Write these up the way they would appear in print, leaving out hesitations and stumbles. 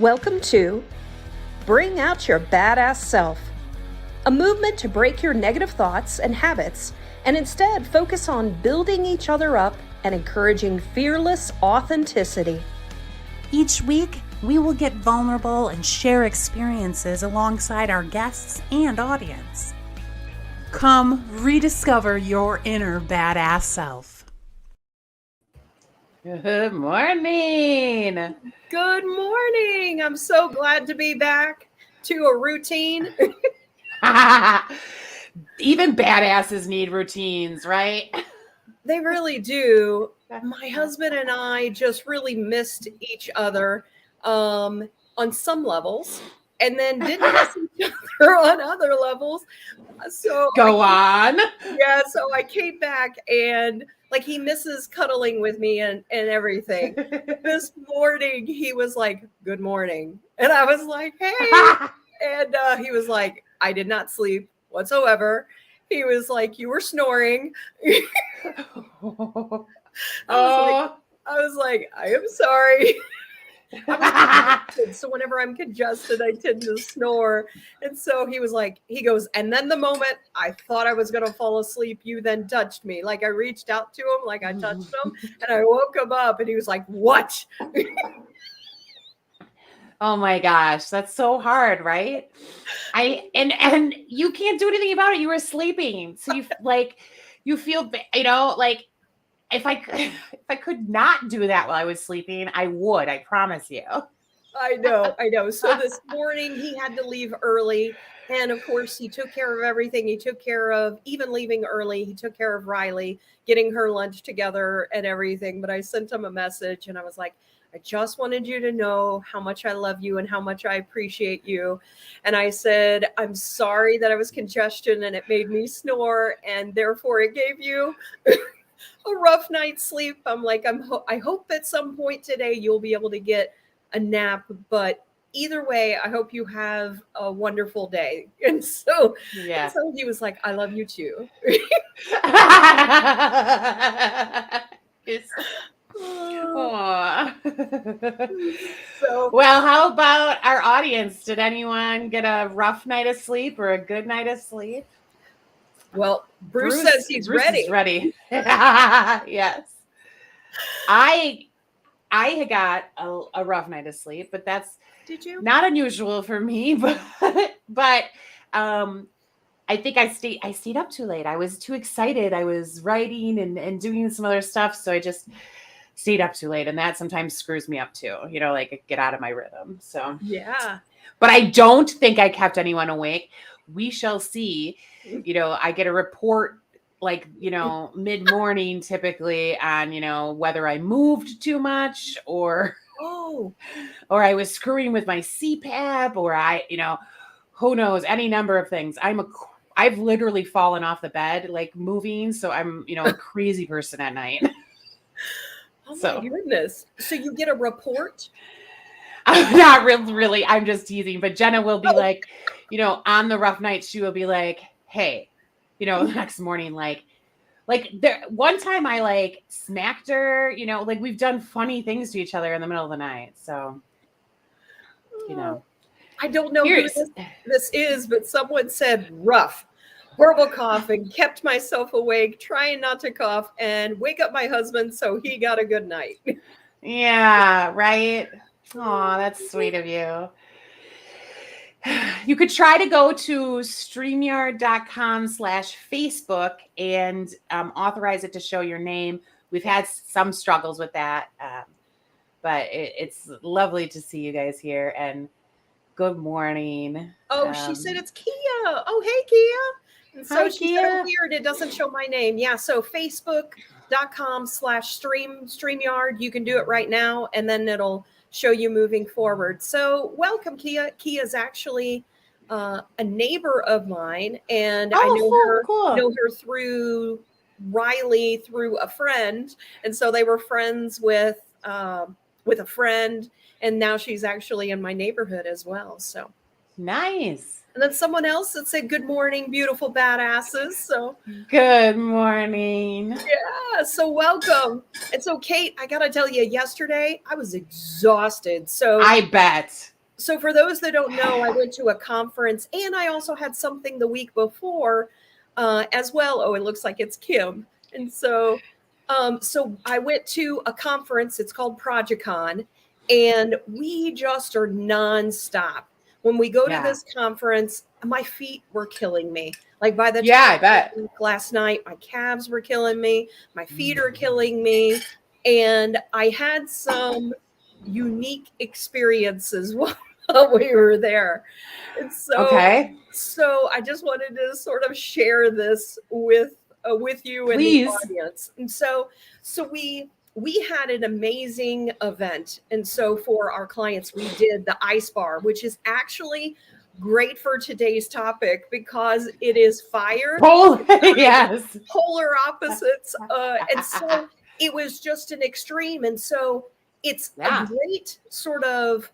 Welcome to Bring Out Your Badass Self, a movement to break your negative thoughts and habits and instead focus on building each other up and encouraging fearless authenticity. Each week, we will get vulnerable and share experiences alongside our guests and audience. Come rediscover your inner badass self. Good morning. Good morning. I'm so glad to be back to a routine. Even badasses need routines, right? They really do. My husband and I just really missed each other on some levels and then didn't miss each other on other levels. So Go on. Yeah, so I came back and like he misses cuddling with me and everything. This morning he was like, "Good morning." And I was like, "Hey." And he was like, "I did not sleep whatsoever." He was like, "You were snoring." I was like, "I am sorry." So whenever I'm congested, I tend to snore. And so he goes, "And then the moment I thought I was going to fall asleep, you then touched me." Like I reached out to him, like I touched him, and I woke him up and he was like, "What?" Oh my gosh, that's so hard, right? And you can't do anything about it. You were sleeping. So you feel, like if I could not do that while I was sleeping, I would, I promise you. I know. So this morning he had to leave early. And of course, he took care of everything. He took care of even leaving early. He took care of Riley, getting her lunch together and everything. But I sent him a message and I was like, "I just wanted you to know how much I love you and how much I appreciate you." And I said, "I'm sorry that I was congestion and it made me snore. And therefore it gave you a rough night's sleep." I'm like, I hope at some point today you'll be able to get a nap, but either way, I hope you have a wonderful day. And so he was like, "I love you too." Well, how about our audience? Did anyone get a rough night of sleep or a good night of sleep? Well, Bruce says he's ready. Is ready. Yes. I had got a rough night of sleep, but that's not unusual for me. But I think I stayed up too late. I was too excited. I was writing and doing some other stuff, so I just stayed up too late, and that sometimes screws me up too. Like I get out of my rhythm. So yeah. But I don't think I kept anyone awake. We shall see. I get a report like, mid-morning typically on, whether I moved too much or I was screwing with my CPAP or who knows, any number of things. I've literally fallen off the bed, like moving. So I'm, a crazy person at night. Oh my goodness. So you get a report? Not really. I'm just teasing. But Jenna will be like, on the rough night, she will be like, "Hey, the next morning, like there one time I smacked her, like we've done funny things to each other in the middle of the night." So, I don't know who this is, but someone said rough. Horrible coughing, kept myself awake, trying not to cough, and wake up my husband so he got a good night. Yeah, right. Oh, that's sweet of you. You could try to go to StreamYard.com/Facebook and authorize it to show your name. We've had some struggles with that, but it's lovely to see you guys here. And good morning. Oh, she said it's Kia. Oh, hey, Kia. And so she said, "Oh, weird, it doesn't show my name." Yeah, so Facebook.com/StreamYard. You can do it right now, and then it'll show you moving forward. So welcome, Kia. Kia is actually a neighbor of mine, and I know her through Riley, through a friend, and so they were friends with a friend, and now she's actually in my neighborhood as well. So nice. And then someone else that said, "Good morning, beautiful badasses." So good morning. Yeah. So welcome. And so Kate, I got to tell you, yesterday I was exhausted. So I bet. So for those that don't know, I went to a conference and I also had something the week before as well. Oh, it looks like it's Kim. And so I went to a conference. It's called ProjectCon, and we just are nonstop. When we go to Yeah. this conference, my feet were killing me. Like by the Yeah, time I bet. last night, my calves were killing me. My feet are killing me. And I had some unique experiences while we were there. And Okay. so I just wanted to sort of share this with you and the Please. audience. And so we had an amazing event. And so for our clients, we did the ice bar, which is actually great for today's topic because it is fire, Yes. polar opposites. And so it was just an extreme. And so it's Yeah. a great sort of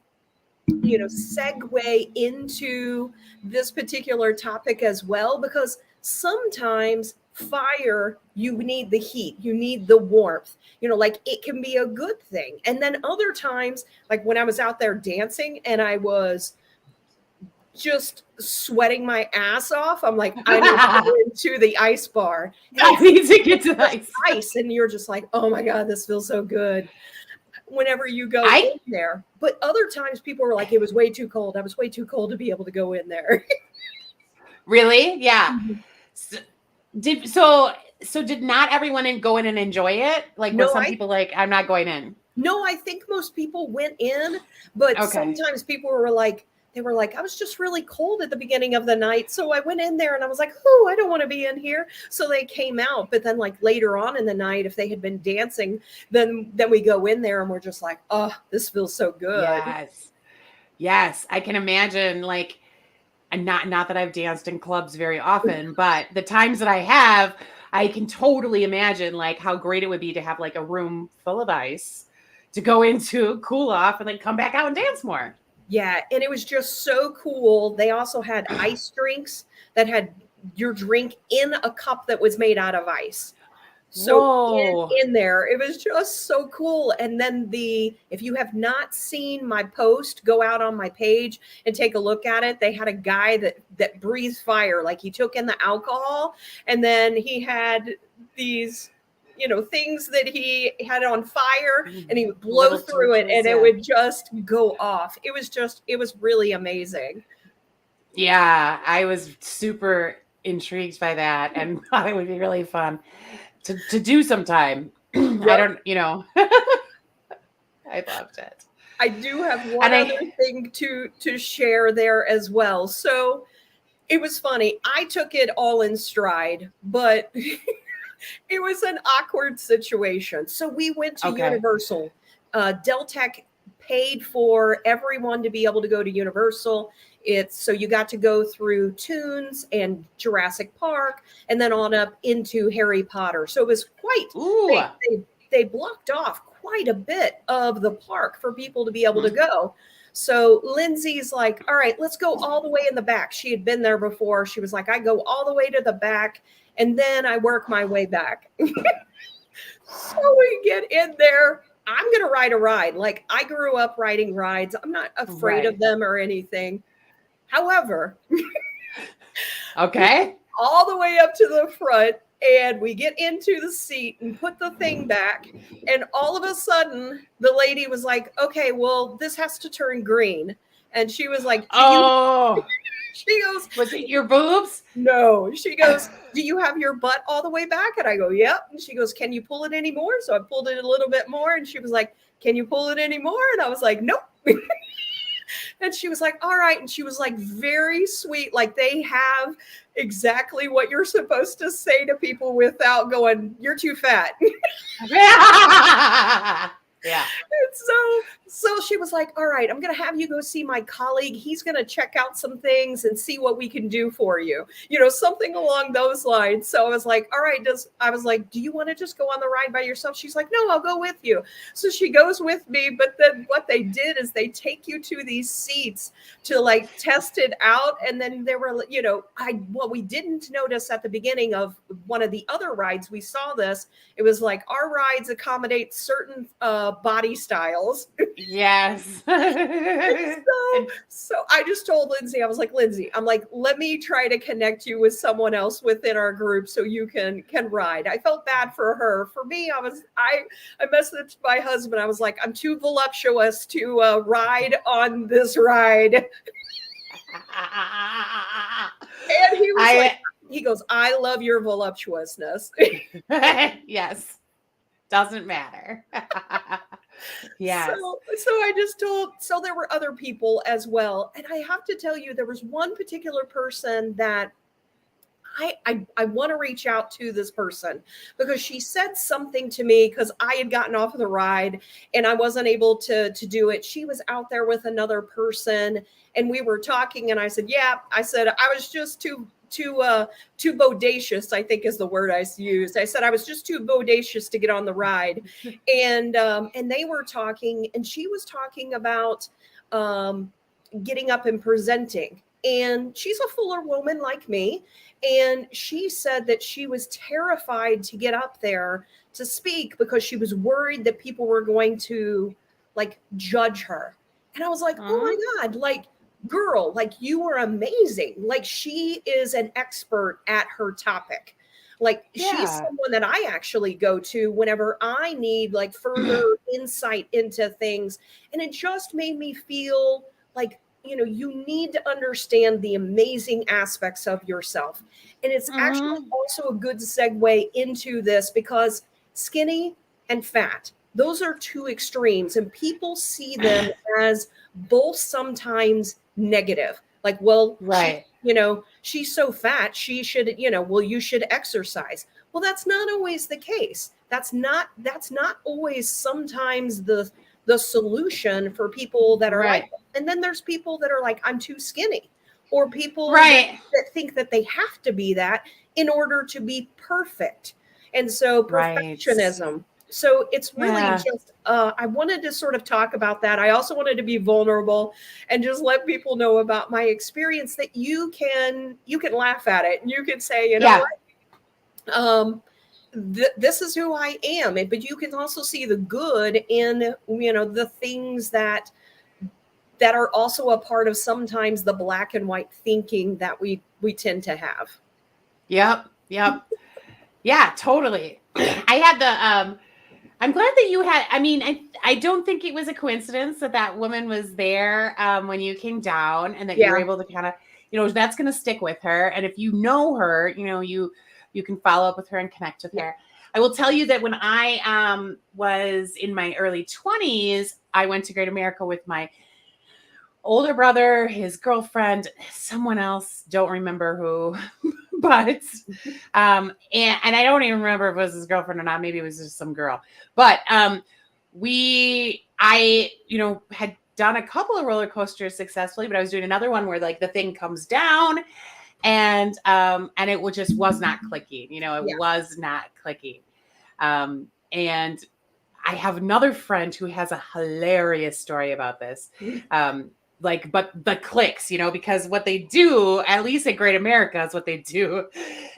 segue into this particular topic as well, because sometimes fire, you need the heat, you need the warmth, like it can be a good thing. And then other times, like when I was out there dancing and I was just sweating my ass off, I'm like, I need to go into the ice bar. I need to get to the ice, and you're just like, oh my God, this feels so good whenever you go in there. But other times people were like, it was way too cold. I was way too cold to be able to go in there. Really? Yeah. So did not everyone go in and enjoy it? Like, were some people like, I'm not going in? No, I think most people went in, but sometimes people were like, I was just really cold at the beginning of the night. So I went in there and I was like, oh, I don't want to be in here. So they came out. But then like later on in the night, if they had been dancing, then we go in there and we're just like, oh, this feels so good. Yes. Yes. I can imagine, like, and not that I've danced in clubs very often, but the times that I have, I can totally imagine like how great it would be to have like a room full of ice to go into, cool off, and then come back out and dance more. Yeah, and it was just so cool. They also had ice drinks that had your drink in a cup that was made out of ice. So in there, it was just so cool. And then if you have not seen my post, go out on my page and take a look at it. They had a guy that breathes fire, like he took in the alcohol, and then he had these things that he had on fire, and he would blow through it and it would just go off. It was really amazing. Yeah, I was super intrigued by that and thought it would be really fun to do sometime. Yep. I don't, I loved it. I do have one other thing to share there as well. So it was funny. I took it all in stride, but it was an awkward situation. So we went to Universal. Deltec paid for everyone to be able to go to Universal. So you got to go through Toons and Jurassic Park and then on up into Harry Potter. So it was quite, they blocked off quite a bit of the park for people to be able to go. So Lindsay's like, all right, let's go all the way in the back. She had been there before. She was like, I go all the way to the back and then I work my way back. So we get in there. I'm going to ride a ride. Like I grew up riding rides. I'm not afraid of them or anything. However, all the way up to the front, and we get into the seat and put the thing back. And all of a sudden, the lady was like, okay, well, this has to turn green. And she was like, she goes, was it your boobs? No. She goes, do you have your butt all the way back? And I go, yep. And she goes, can you pull it any more? So I pulled it a little bit more. And she was like, can you pull it any more? And I was like, nope. And she was like, all right. And she was like, very sweet. Like they have exactly what you're supposed to say to people without going, you're too fat. Yeah. And so she was like, all right, I'm going to have you go see my colleague. He's going to check out some things and see what we can do for you. Something along those lines. So I was like, all right, do you want to just go on the ride by yourself? She's like, no, I'll go with you. So she goes with me. But then what they did is they take you to these seats to like test it out. And then there were, what we didn't notice at the beginning of one of the other rides, we saw this. It was like our rides accommodate certain body styles. Yes. Yes. So I just told Lindsay, I was like, Lindsay, I'm like, let me try to connect you with someone else within our group so you can ride. I felt bad for her. For me, I messaged my husband. I was like, I'm too voluptuous to ride on this ride. And he was like, he goes, I love your voluptuousness. Yes. Doesn't matter. Yes. So I just told, so there were other people as well. And I have to tell you, there was one particular person that I want to reach out to this person because she said something to me because I had gotten off of the ride and I wasn't able to do it. She was out there with another person and we were talking and I said, I was just too bodacious, I think is the word I used. I said I was just too bodacious to get on the ride. And they were talking and she was talking about getting up and presenting. And she's a fuller woman like me. And she said that she was terrified to get up there to speak because she was worried that people were going to like judge her. And I was like, oh my God, like, girl, like you are amazing. Like she is an expert at her topic. Like she's someone that I actually go to whenever I need like further insight into things. And it just made me feel like, you know, you need to understand the amazing aspects of yourself. And it's actually also a good segue into this because skinny and fat, those are two extremes and people see them as both sometimes negative. Like, well, right. She's so fat, she should, well, you should exercise. Well, that's not always the case. That's not always sometimes the solution for people that are like, and then there's people that are like, I'm too skinny, or people that think that they have to be that in order to be perfect. And so perfectionism. So it's really just, I wanted to sort of talk about that. I also wanted to be vulnerable and just let people know about my experience that you can laugh at it and you can say, you know what? This is who I am. But you can also see the good in, the things that are also a part of sometimes the black and white thinking that we tend to have. Yep. Yeah, totally. I had I'm glad that you had, I don't think it was a coincidence that woman was there when you came down and that you were able to kind of, that's going to stick with her. And if you know her, you can follow up with her and connect with her. I will tell you that when I was in my early 20s, I went to Great America with my older brother, his girlfriend, someone else, don't remember who, but, and I don't even remember if it was his girlfriend or not. Maybe it was just some girl, but, I had done a couple of roller coasters successfully, but I was doing another one where like the thing comes down and it just was not clicking, it was not clicking. And I have another friend who has a hilarious story about this. But the clicks, because what they do, at least at Great America, is what they do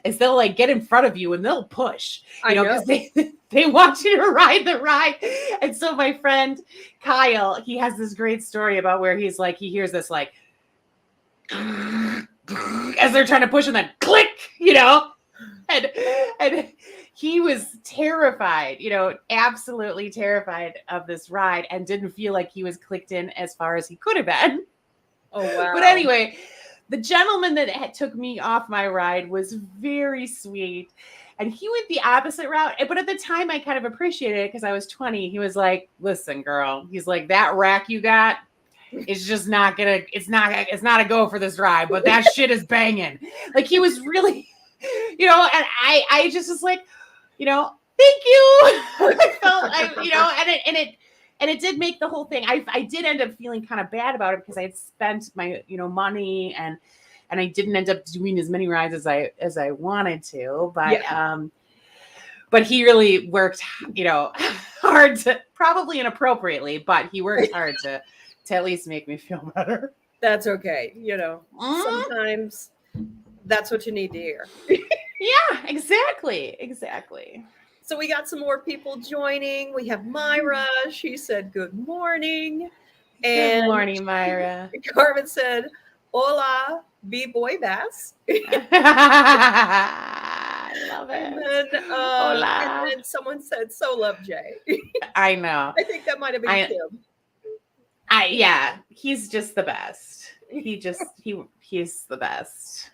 is they'll like get in front of you and they'll push, because they want you to ride the ride. And so my friend Kyle, he has this great story about where he's like, he hears this like, as they're trying to push and then click, and he was terrified, absolutely terrified of this ride and didn't feel like he was clicked in as far as he could have been. Oh, wow. But anyway, the gentleman that took me off my ride was very sweet and he went the opposite route. But at the time I kind of appreciated it because I was 20. He was like, listen, girl, he's like, that rack you got, it's just not gonna, it's not a go for this ride, but that shit is banging. Like he was really, and I just was like, thank you. I felt, and it did make the whole thing. I did end up feeling kind of bad about it because I had spent my, money and I didn't end up doing as many rides as I wanted to, but he really worked, hard to, probably inappropriately, but he worked hard to at least make me feel better. That's okay. Sometimes that's what you need to hear. Yeah, exactly. So we got some more people joining. We have Myra. She said, good morning. Good And morning, Myra. Carmen said, "Hola, BOYBAS." I love And it. then, Hola. someone said, "So love Jay." I know. I think that might have been I Kim. yeah, he's just the best. He's the best.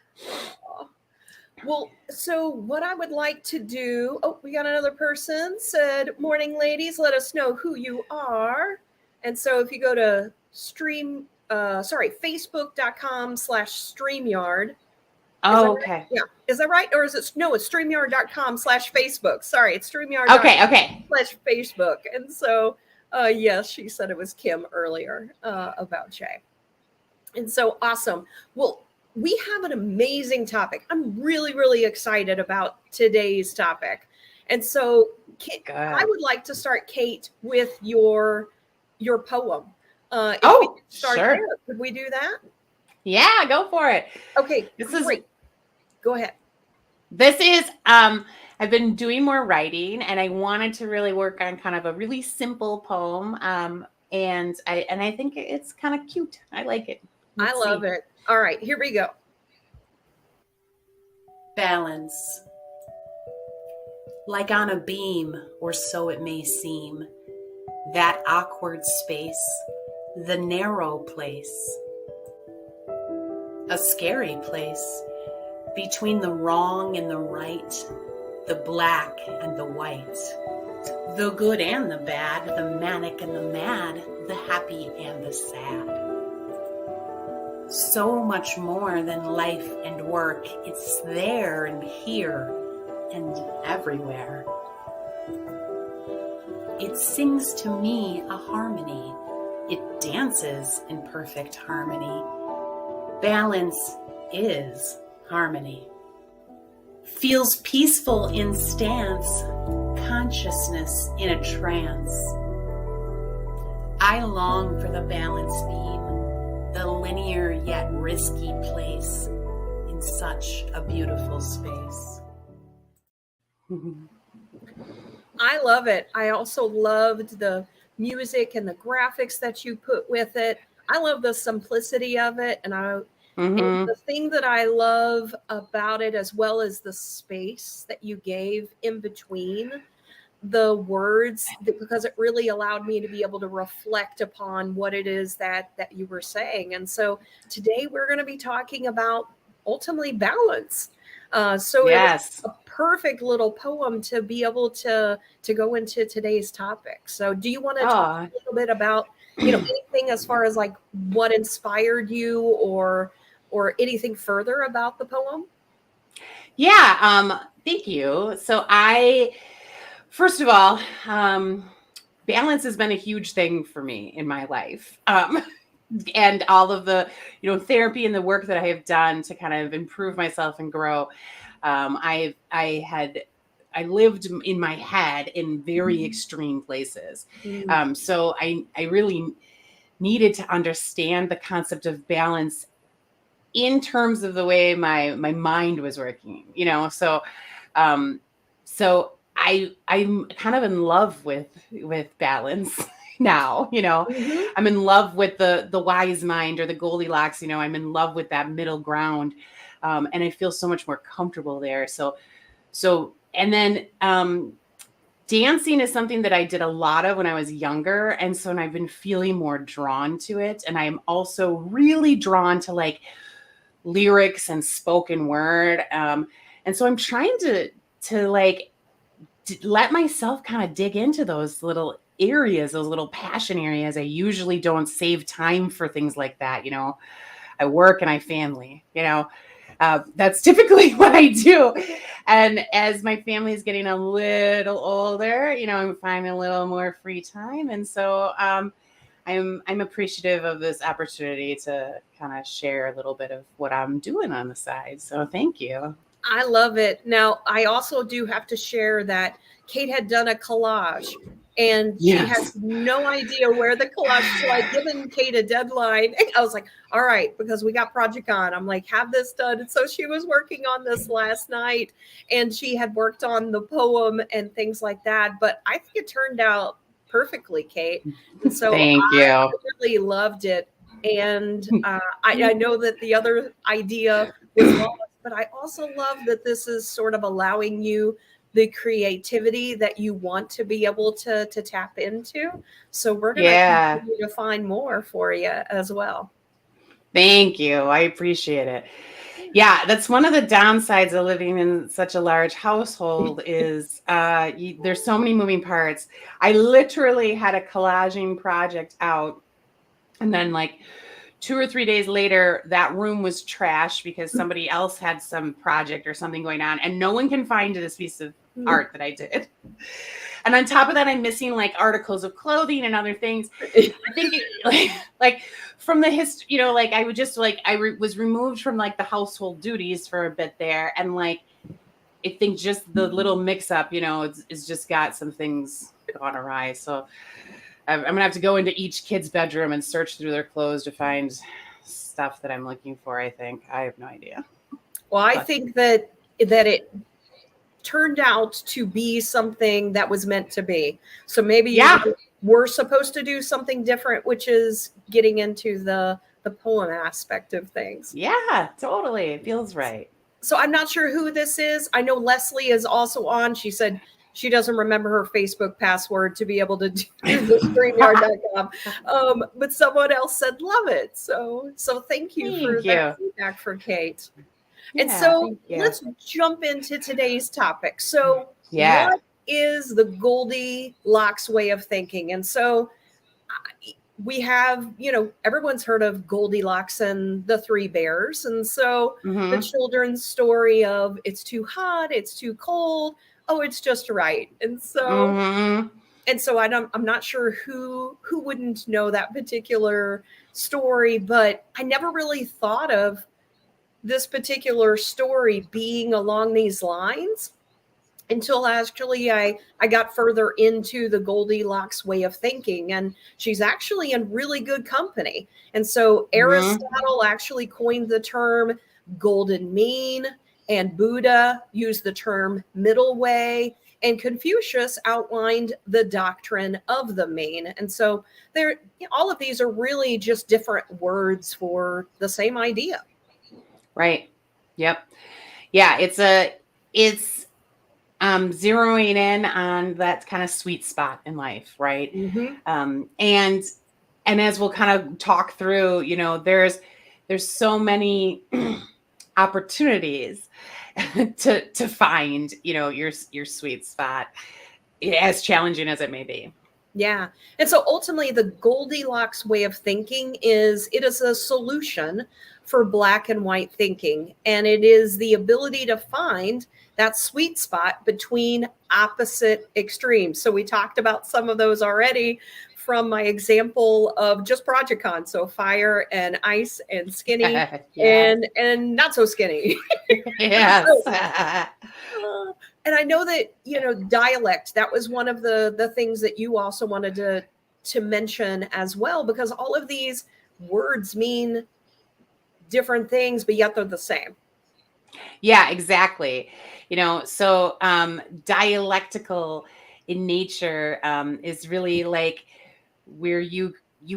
Well, so what I would like to do, oh, we got another person said, "Morning, ladies, let us know who you are." And so if you go to facebook.com/StreamYard. Is that Oh, right? okay. Yeah. Is that right? Or is it, no, it's StreamYard.com/Facebook. Sorry, it's Okay, okay. StreamYard.com/Facebook. And so, yes, she said it was Kim earlier about Jay. And so awesome. Well, we have an amazing topic. I'm really, really excited about today's topic. And so I Good. would like to start, Kate, with your poem. If we Oh, could start sure. there, could we do that? Yeah, go for it. Okay, This great. Go ahead. is I've been doing more writing, and I wanted to really work on kind of a really simple poem. And I think it's kind of cute. I like it. I love it. All right, here we go. Balance. Like on a beam, or so it may seem, that awkward space, the narrow place, a scary place, between the wrong and the right, the black and the white, the good and the bad, the manic and the mad, the happy and the sad. So much more than life and work, it's there and here and everywhere. It sings to me a harmony. It dances in perfect harmony. Balance is harmony. Feels peaceful in stance, consciousness in a trance. I long for the balance beam, the linear yet risky place in such a beautiful space. I love it. I also loved the music and the graphics that you put with it. I love the simplicity of it. And the thing that I love about it, as well as the space that you gave in between the words, because it really allowed me to be able to reflect upon what it is that you were saying. And so today we're going to be talking about ultimately balance. So Yes. it was a perfect little poem to be able to go into today's topic. So do you want to talk a little bit about, anything as far as like what inspired you or anything further about the poem? Yeah, thank you. So first of all, balance has been a huge thing for me in my life. And all of the, therapy and the work that I have done to kind of improve myself and grow. I lived in my head in very extreme places. So I really needed to understand the concept of balance in terms of the way my mind was working, so I'm kind of in love with balance now. I'm in love with the wise mind, or the Goldilocks. I'm in love with that middle ground, and I feel so much more comfortable there. And then dancing is something that I did a lot of when I was younger, and I've been feeling more drawn to it. And I'm also really drawn to like lyrics and spoken word. And so I'm trying to let myself kind of dig into those little areas, those little passion areas. I usually don't save time for things like that. I work and I family, that's typically what I do. And as my family is getting a little older, I'm finding a little more free time. And so, I'm appreciative of this opportunity to kind of share a little bit of what I'm doing on the side. So thank you. I love it. Now, I also do have to share that Kate had done a collage, and she has no idea where the collage is. So I'd given Kate a deadline. I was like, all right, because we got Project On. I'm like, have this done. And so she was working on this last night, and she had worked on the poem and things like that. But I think it turned out perfectly, Kate. And so Thank I you. really loved it. And I know that the other idea was lost, but I also love that this is sort of allowing you the creativity that you want to be able to tap into. So we're going to Yeah. continue to find more for you as well. Thank you. I appreciate it. Yeah, that's one of the downsides of living in such a large household is there's so many moving parts. I literally had a collaging project out, and then like 2 or 3 days later, that room was trashed because somebody else had some project or something going on, and no one can find this piece of art that I did. And on top of that, I'm missing like articles of clothing and other things. I think like from the history, like I would just like was removed from like the household duties for a bit there, and like I think just the little mix up, it's just got some things gone awry. So I'm gonna have to go into each kid's bedroom and search through their clothes to find stuff that I'm looking for. I think I have no idea. Well, I think that it turned out to be something that was meant to be. So maybe Yeah. you were supposed to do something different, which is getting into the poem aspect of things. Yeah, totally. It feels right. So I'm not sure who this is. I know Leslie is also on. She said she doesn't remember her Facebook password to be able to do the StreamYard.com. But someone else said love it. So thank you for that feedback for Kate. And so let's jump into today's topic. So what is the Goldilocks way of thinking? And so we have, everyone's heard of Goldilocks and the Three Bears. And so the children's story of it's too hot, it's too cold, oh, it's just right. And so I'm not sure who wouldn't know that particular story, but I never really thought of this particular story being along these lines until actually I got further into the Goldilocks way of thinking, and she's actually in really good company. And so Aristotle actually coined the term golden mean, and Buddha used the term middle way, and Confucius outlined the doctrine of the mean. And so all of these are really just different words for the same idea. Right. Yep. Yeah. It's zeroing in on that kind of sweet spot in life. Right. And as we'll kind of talk through, there's so many opportunities to find, your sweet spot, as challenging as it may be. Yeah. And so ultimately the Goldilocks way of thinking is a solution for black and white thinking. And it is the ability to find that sweet spot between opposite extremes. So we talked about some of those already from my example of just Project Con. So fire and ice and skinny and not so skinny. Yes. And I know that, dialect, that was one of the things that you also wanted to mention as well, because all of these words mean different things, but yet they're the same. Yeah, exactly. So dialectical in nature is really like where you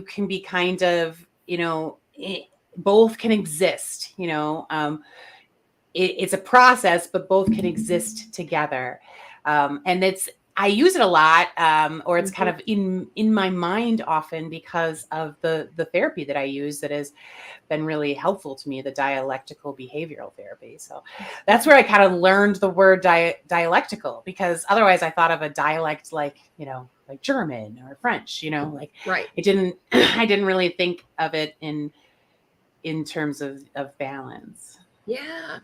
can be kind of, both can exist, it's a process, but both can exist together. And I use it a lot, or it's kind of in my mind often because of the therapy that I use that has been really helpful to me, the dialectical behavioral therapy. So that's where I kind of learned the word dialectical, because otherwise I thought of a dialect like German or French, right. I didn't really think of it in terms of balance. Yeah.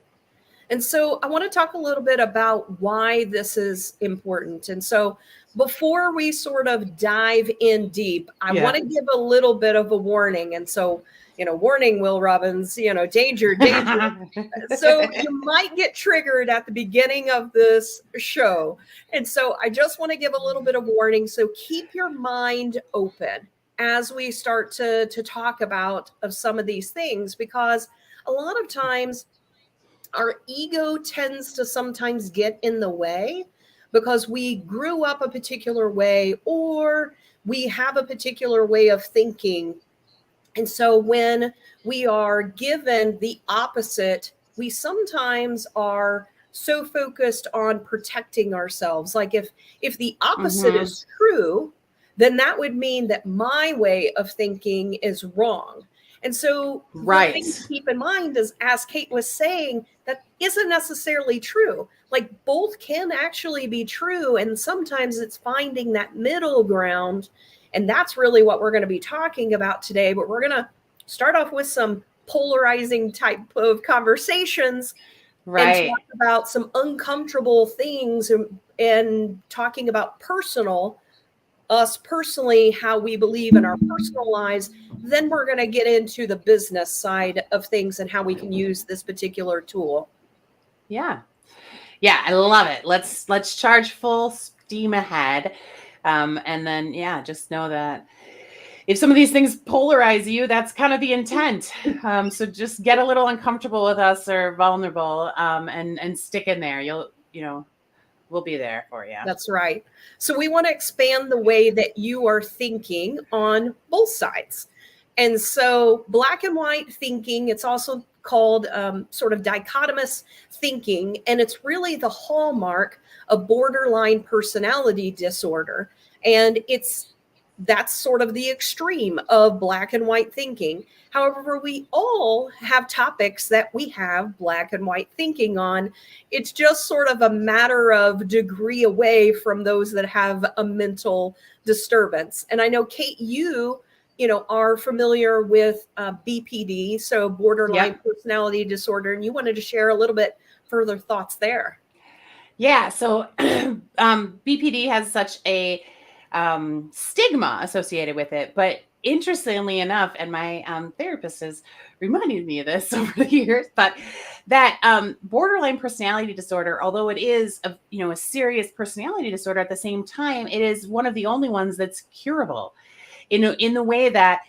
And so I want to talk a little bit about why this is important. And so before we sort of dive in deep, I want to give a little bit of a warning. And so, warning, Will Robbins, danger, danger. So you might get triggered at the beginning of this show. And so I just want to give a little bit of warning. So keep your mind open as we start to talk about some of these things, because a lot of times our ego tends to sometimes get in the way, because we grew up a particular way, or we have a particular way of thinking. And so when we are given the opposite, we sometimes are so focused on protecting ourselves. Like if the opposite Mm-hmm. is true, then that would mean that my way of thinking is wrong. And so the thing to Right. keep in mind is, as Kate was saying, that isn't necessarily true. Like both can actually be true. And sometimes it's finding that middle ground. And that's really what we're going to be talking about today. But we're going to start off with some polarizing type of conversations and talk Right. about some uncomfortable things, and talking about us personally, how we believe in our personal lives. Then we're going to get into the business side of things and how we can use this particular tool. Yeah. Yeah, I love it. Let's charge full steam ahead. And then just know that if some of these things polarize you, that's kind of the intent. So just get a little uncomfortable with us or vulnerable, and stick in there. We'll be there for you. That's right. So we want to expand the way that you are thinking on both sides. And so black and white thinking, it's also called sort of dichotomous thinking. And it's really the hallmark of borderline personality disorder. And that's sort of the extreme of black and white thinking. However, we all have topics that we have black and white thinking on. It's just sort of a matter of degree away from those that have a mental disturbance. And I know, Kate, you are familiar with BPD, so borderline personality disorder, and you wanted to share a little bit further thoughts there. Yeah. So BPD has such a stigma associated with it, but interestingly enough, and my therapist has reminded me of this over the years, but that borderline personality disorder, although it is a serious personality disorder, at the same time, it is one of the only ones that's curable in the way that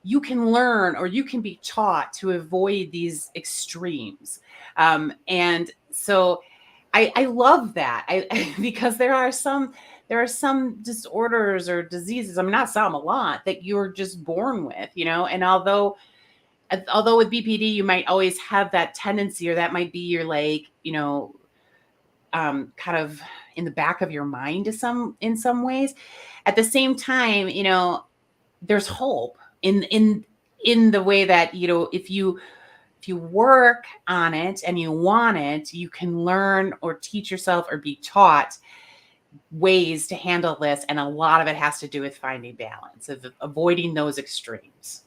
you can learn, or you can be taught to avoid these extremes. And so I love that because there are some disorders or diseases, not some, a lot, that you're just born with, and although with BPD, you might always have that tendency, or that might be your kind of in the back of your mind in some ways. At the same time, there's hope in the way that, if you work on it and you want it, you can learn or teach yourself or be taught ways to handle this. And a lot of it has to do with finding balance, of avoiding those extremes.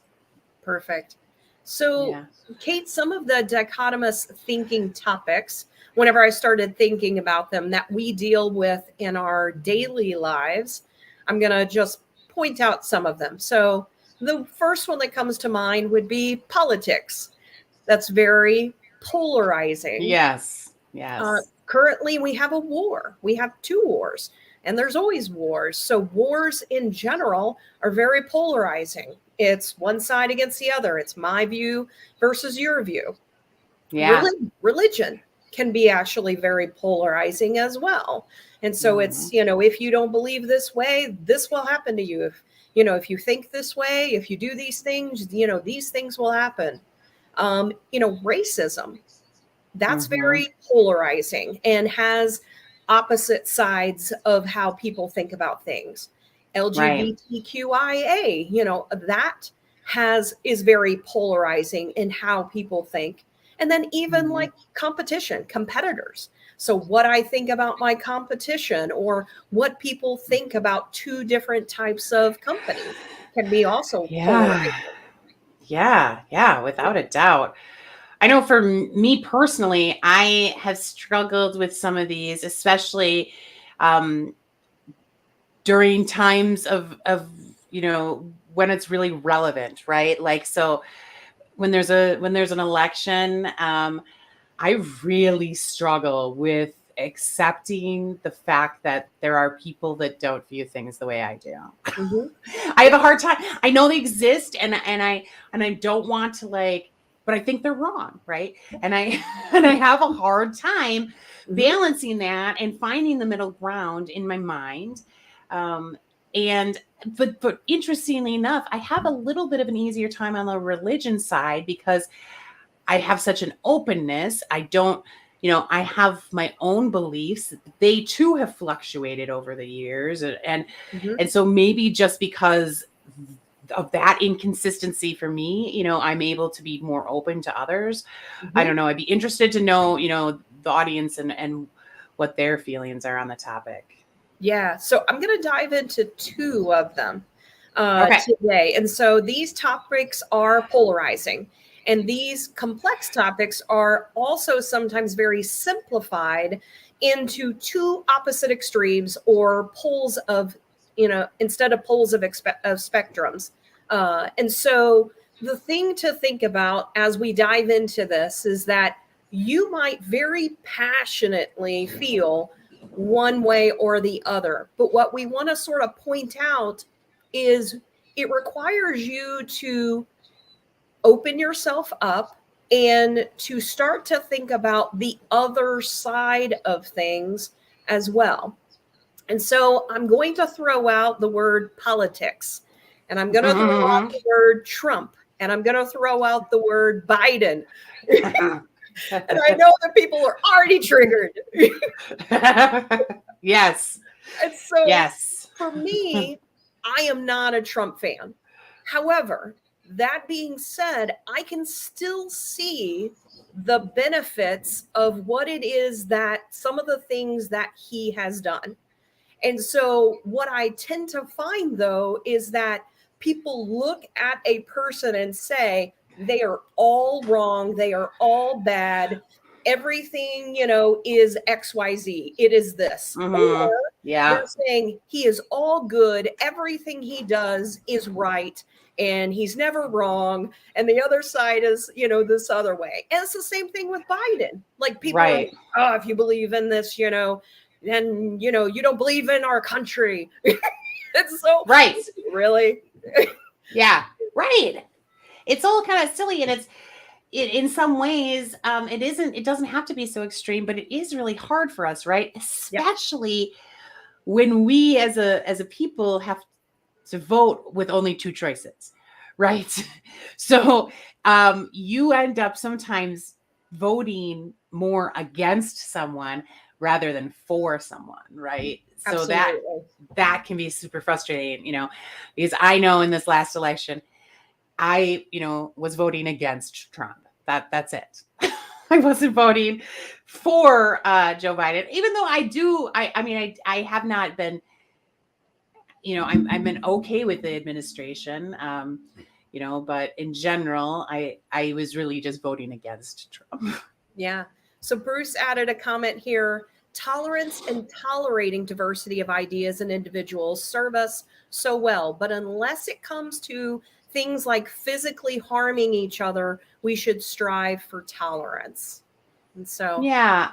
Perfect. So, Kate, some of the dichotomous thinking topics, whenever I started thinking about them, that we deal with in our daily lives, I'm going to just point out some of them. So the first one that comes to mind would be politics. That's very polarizing. Yes. Currently, we have a war. We have two wars, and there's always wars. So wars in general are very polarizing. It's one side against the other. It's my view versus your view. Yeah. Religion can be actually very polarizing as well. And so it's, if you don't believe this way, this will happen to you. If you think this way, if you do these things, these things will happen. Racism, that's very polarizing and has opposite sides of how people think about things. LGBTQIA, that is very polarizing in how people think. And then even like competitors. So what I think about my competition, or what people think about two different types of companies, can be also polarizing. Yeah, without a doubt. I know for me personally, I have struggled with some of these, especially during times of when it's really relevant, right? Like, so when there's an election, I really struggle with accepting the fact that there are people that don't view things the way I do. I have a hard time. I know they exist, and I don't want to, but I think they're wrong, right? And I have a hard time balancing that and finding the middle ground in my mind. But interestingly enough, I have a little bit of an easier time on the religion side because I have such an openness. I don't, I have my own beliefs. They too have fluctuated over the years. And so maybe just because of that inconsistency for me, I'm able to be more open to others. I don't know. I'd be interested to know, the audience and what their feelings are on the topic. Yeah. So I'm going to dive into two of them Okay. today. And so these topics are polarizing. And these complex topics are also sometimes very simplified into two opposite extremes or poles of, instead of poles of spectrums. And so the thing to think about as we dive into this is that you might very passionately feel one way or the other. But what we want to sort of point out is it requires you to open yourself up and to start to think about the other side of things as well. And so I'm going to throw out the word politics, and I'm going to throw out the word Trump, and I'm going to throw out the word Biden. And I know that people are already triggered. Yes. And so yes. For me, I am not a Trump fan. However, that being said, I can still see the benefits of what it is that some of the things that he has done. And so what I tend to find, though, is that people look at a person and say, they are all wrong. They are all bad. Everything, is XYZ. It is this. Or they're saying he is all good. Everything he does is right. And he's never wrong. And the other side is, this other way. And it's the same thing with Biden. Like people are like, oh, if you believe in this, then, you don't believe in our country. It's so really. Yeah. Right. It's all kind of silly. And in some ways, it doesn't have to be so extreme, but it is really hard for us, right? Especially when we as a people have to vote with only two choices, right? So you end up sometimes voting more against someone rather than for someone, right? Absolutely. So that can be super frustrating, because I know in this last election, I, was voting against Trump. That's it. I wasn't voting for Joe Biden, even though I have not been, I've been okay with the administration, but in general, I was really just voting against Trump. Yeah. So Bruce added a comment here. Tolerance and tolerating diversity of ideas and individuals serve us so well, but unless it comes to things like physically harming each other, we should strive for tolerance. And so, yeah,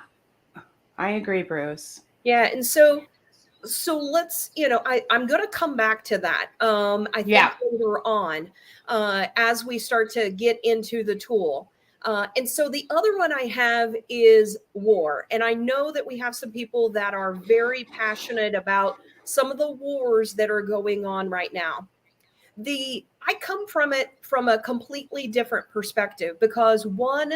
I agree, Bruce. Yeah. And so let's, I'm going to come back to that. I think later on, as we start to get into the tool. And so the other one I have is war. And I know that we have some people that are very passionate about some of the wars that are going on right now. I come from it from a completely different perspective because one,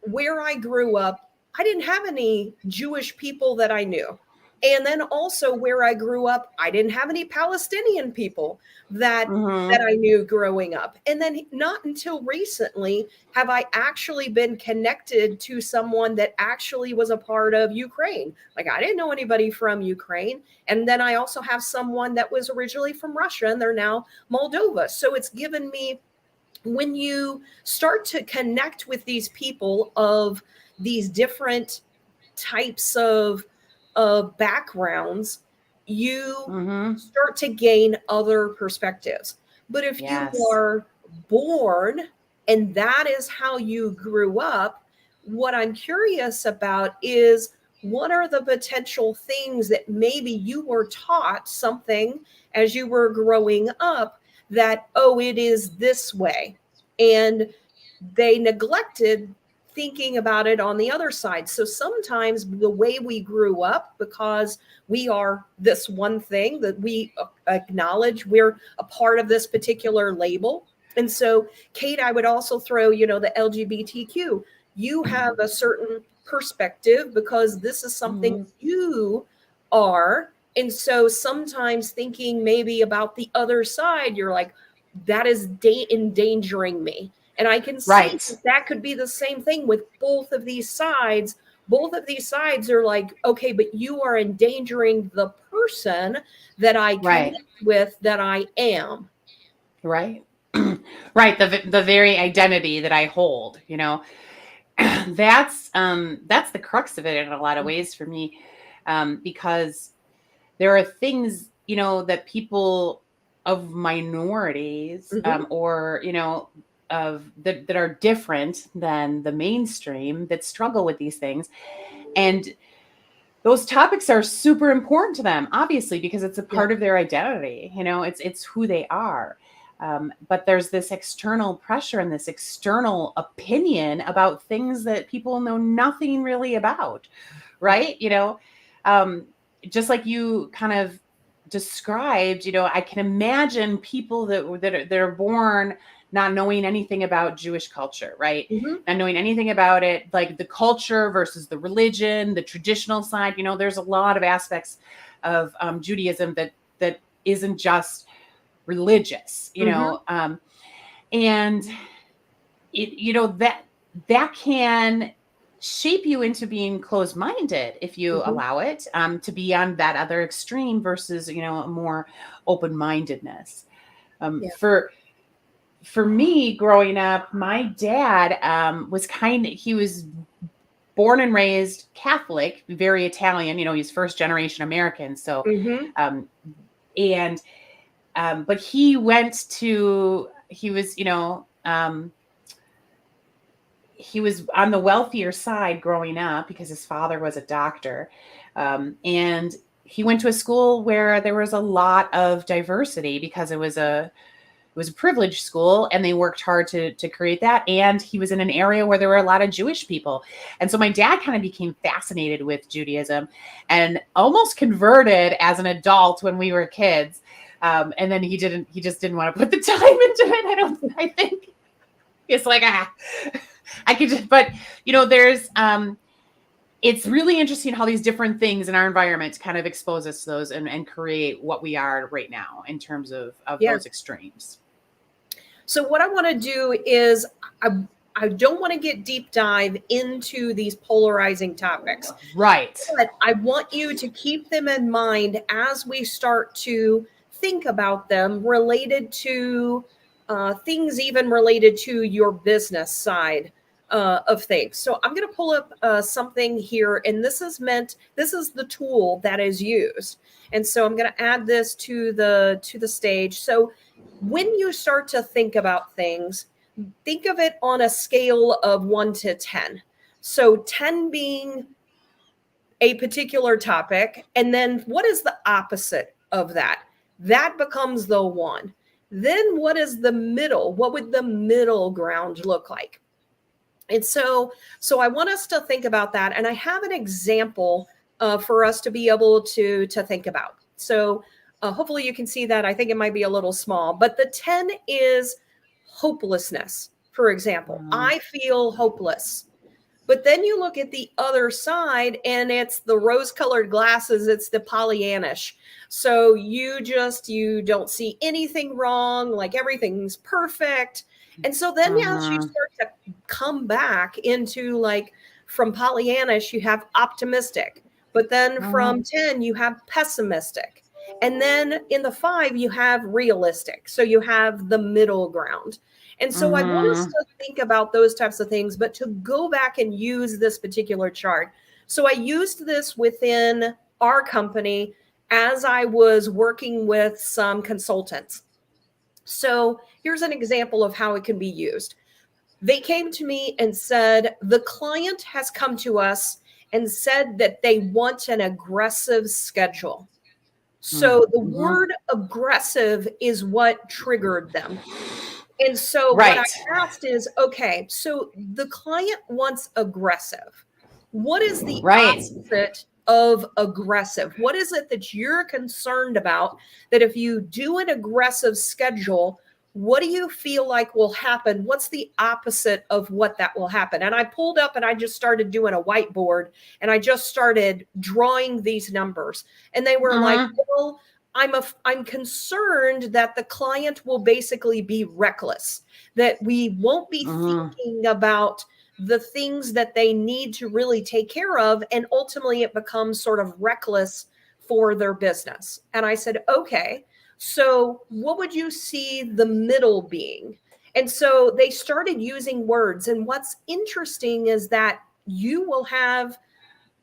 where I grew up, I didn't have any Jewish people that I knew. And then also where I grew up, I didn't have any Palestinian people that I knew growing up. And then not until recently have I actually been connected to someone that actually was a part of Ukraine. Like I didn't know anybody from Ukraine. And then I also have someone that was originally from Russia and they're now Moldova. So it's given me, when you start to connect with these people of these different types of backgrounds, you start to gain other perspectives. But if you are born and that is how you grew up, what I'm curious about is what are the potential things that maybe you were taught something as you were growing up that, oh, it is this way. And they neglected thinking about it on the other side. So sometimes the way we grew up, because we are this one thing that we acknowledge, we're a part of this particular label. And so, Kate, I would also throw, the LGBTQ. You have a certain perspective because this is something you are. And so sometimes thinking maybe about the other side, you're like, that is endangering me. And I can see that could be the same thing with both of these sides. Both of these sides are like, okay, but you are endangering the person that I connect with, that I am. Right. Right. The very identity that I hold, that's the crux of it in a lot of ways for me. Because there are things, that people of minorities, or, that are different than the mainstream, that struggle with these things. And those topics are super important to them, obviously, because it's a part of their identity. It's who they are. But there's this external pressure and this external opinion about things that people know nothing really about, right? Just like you kind of described, I can imagine people that are born not knowing anything about Jewish culture, right? Not knowing anything about it, like the culture versus the religion, the traditional side. There's a lot of aspects of Judaism that isn't just religious, and it, that can shape you into being closed-minded if you allow it to be on that other extreme versus, a more open-mindedness. For me growing up, my dad he was born and raised Catholic, very Italian, he's first generation American. So, but he was, he was on the wealthier side growing up because his father was a doctor. And he went to a school where there was a lot of diversity because it was a privileged school, and they worked hard to create that. And he was in an area where there were a lot of Jewish people. And so my dad kind of became fascinated with Judaism and almost converted as an adult when we were kids. And then he just didn't want to put the time into it. I think it's like, I could just, but there's, it's really interesting how these different things in our environment kind of expose us to those and create what we are right now in terms of those extremes. So what I want to do is I don't want to get deep dive into these polarizing topics. Right. But I want you to keep them in mind as we start to think about them related to things even related to your business side of things. So I'm going to pull up something here, and this is the tool that is used. And so I'm going to add this to the stage. So when you start to think about things, think of it on a scale of 1 to 10. So 10 being a particular topic, and then what is the opposite of that? That becomes the 1. Then what is the middle? What would the middle ground look like? And so I want us to think about that. And I have an example for us to be able to think about. So hopefully you can see that. I think it might be a little small, but the 10 is hopelessness. For example, I feel hopeless. But then you look at the other side and it's the rose-colored glasses. It's the Pollyannish. So you don't see anything wrong, like everything's perfect. And so then as you start to come back into, like, from Pollyannish, you have optimistic, but then from 10, you have pessimistic. And then in the 5, you have realistic. So you have the middle ground. And so I want us to think about those types of things, but to go back and use this particular chart. So I used this within our company as I was working with some consultants. So here's an example of how it can be used. They came to me and said, the client has come to us and said that they want an aggressive schedule. So the word aggressive is what triggered them. And so what I Right. asked is, okay, so the client wants aggressive. What is the Right. opposite of aggressive? What is it that you're concerned about that if you do an aggressive schedule, what do you feel like will happen? What's the opposite of what that will happen? And I pulled up and I just started doing a whiteboard and I just started drawing these numbers. And they were like, Mhm. well, I'm concerned that the client will basically be reckless, that we won't be Mhm. thinking about the things that they need to really take care of. And ultimately, it becomes sort of reckless for their business. And I said, okay, so what would you see the middle being? And so they started using words. And what's interesting is that you will have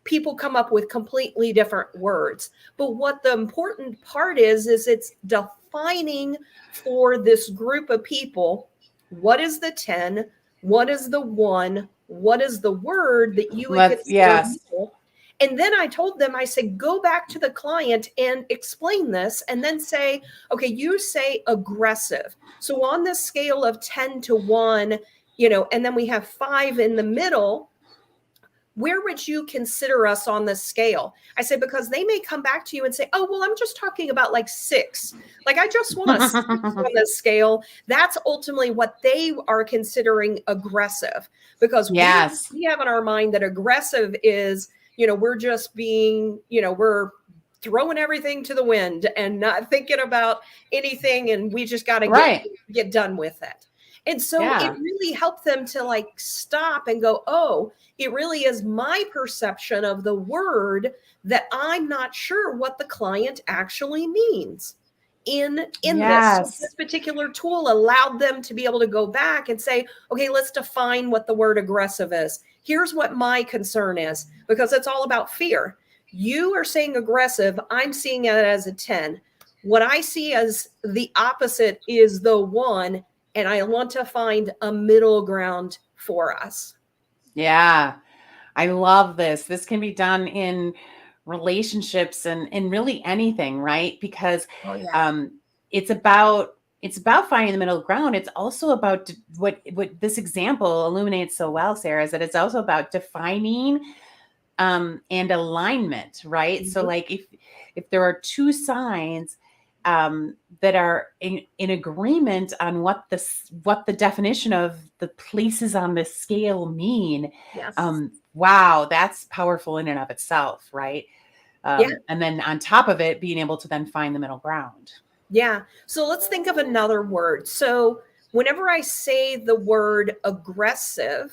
people come up with completely different words. But what the important part is it's defining for this group of people what is the 10, what is the 1, what is the word that you would Let's consider yes. middle. And then I told them, I said, go back to the client and explain this and then say, okay, you say aggressive. So on this scale of 10 to 1, and then we have 5 in the middle, where would you consider us on this scale? I said, because they may come back to you and say, oh, well, I'm just talking about like 6. Like, I just want a 6 on this scale. That's ultimately what they are considering aggressive, because Yes. we have in our mind that aggressive is, we're just being, we're throwing everything to the wind and not thinking about anything. And we just got to Right. get done with it. And so it Yeah. really helped them to like stop and go, oh, it really is my perception of the word that I'm not sure what the client actually means in this. So Yes. this particular tool allowed them to be able to go back and say, okay, let's define what the word aggressive is. Here's what my concern is, because it's all about fear. You are saying aggressive. I'm seeing it as a 10. What I see as the opposite is the 1, and I want to find a middle ground for us. Yeah. I love this. This can be done in relationships and really anything, right? Because Oh yeah. um it's about finding the middle ground. It's also about what this example illuminates so well, Sarah, is that it's also about defining and alignment, right? So Mhm. like if there are two sides that are in agreement on what the definition of the places on the scale mean, Yes. wow, that's powerful in and of itself, right? Yeah. And then on top of it, being able to then find the middle ground. Yeah. So let's think of another word. So whenever I say the word aggressive,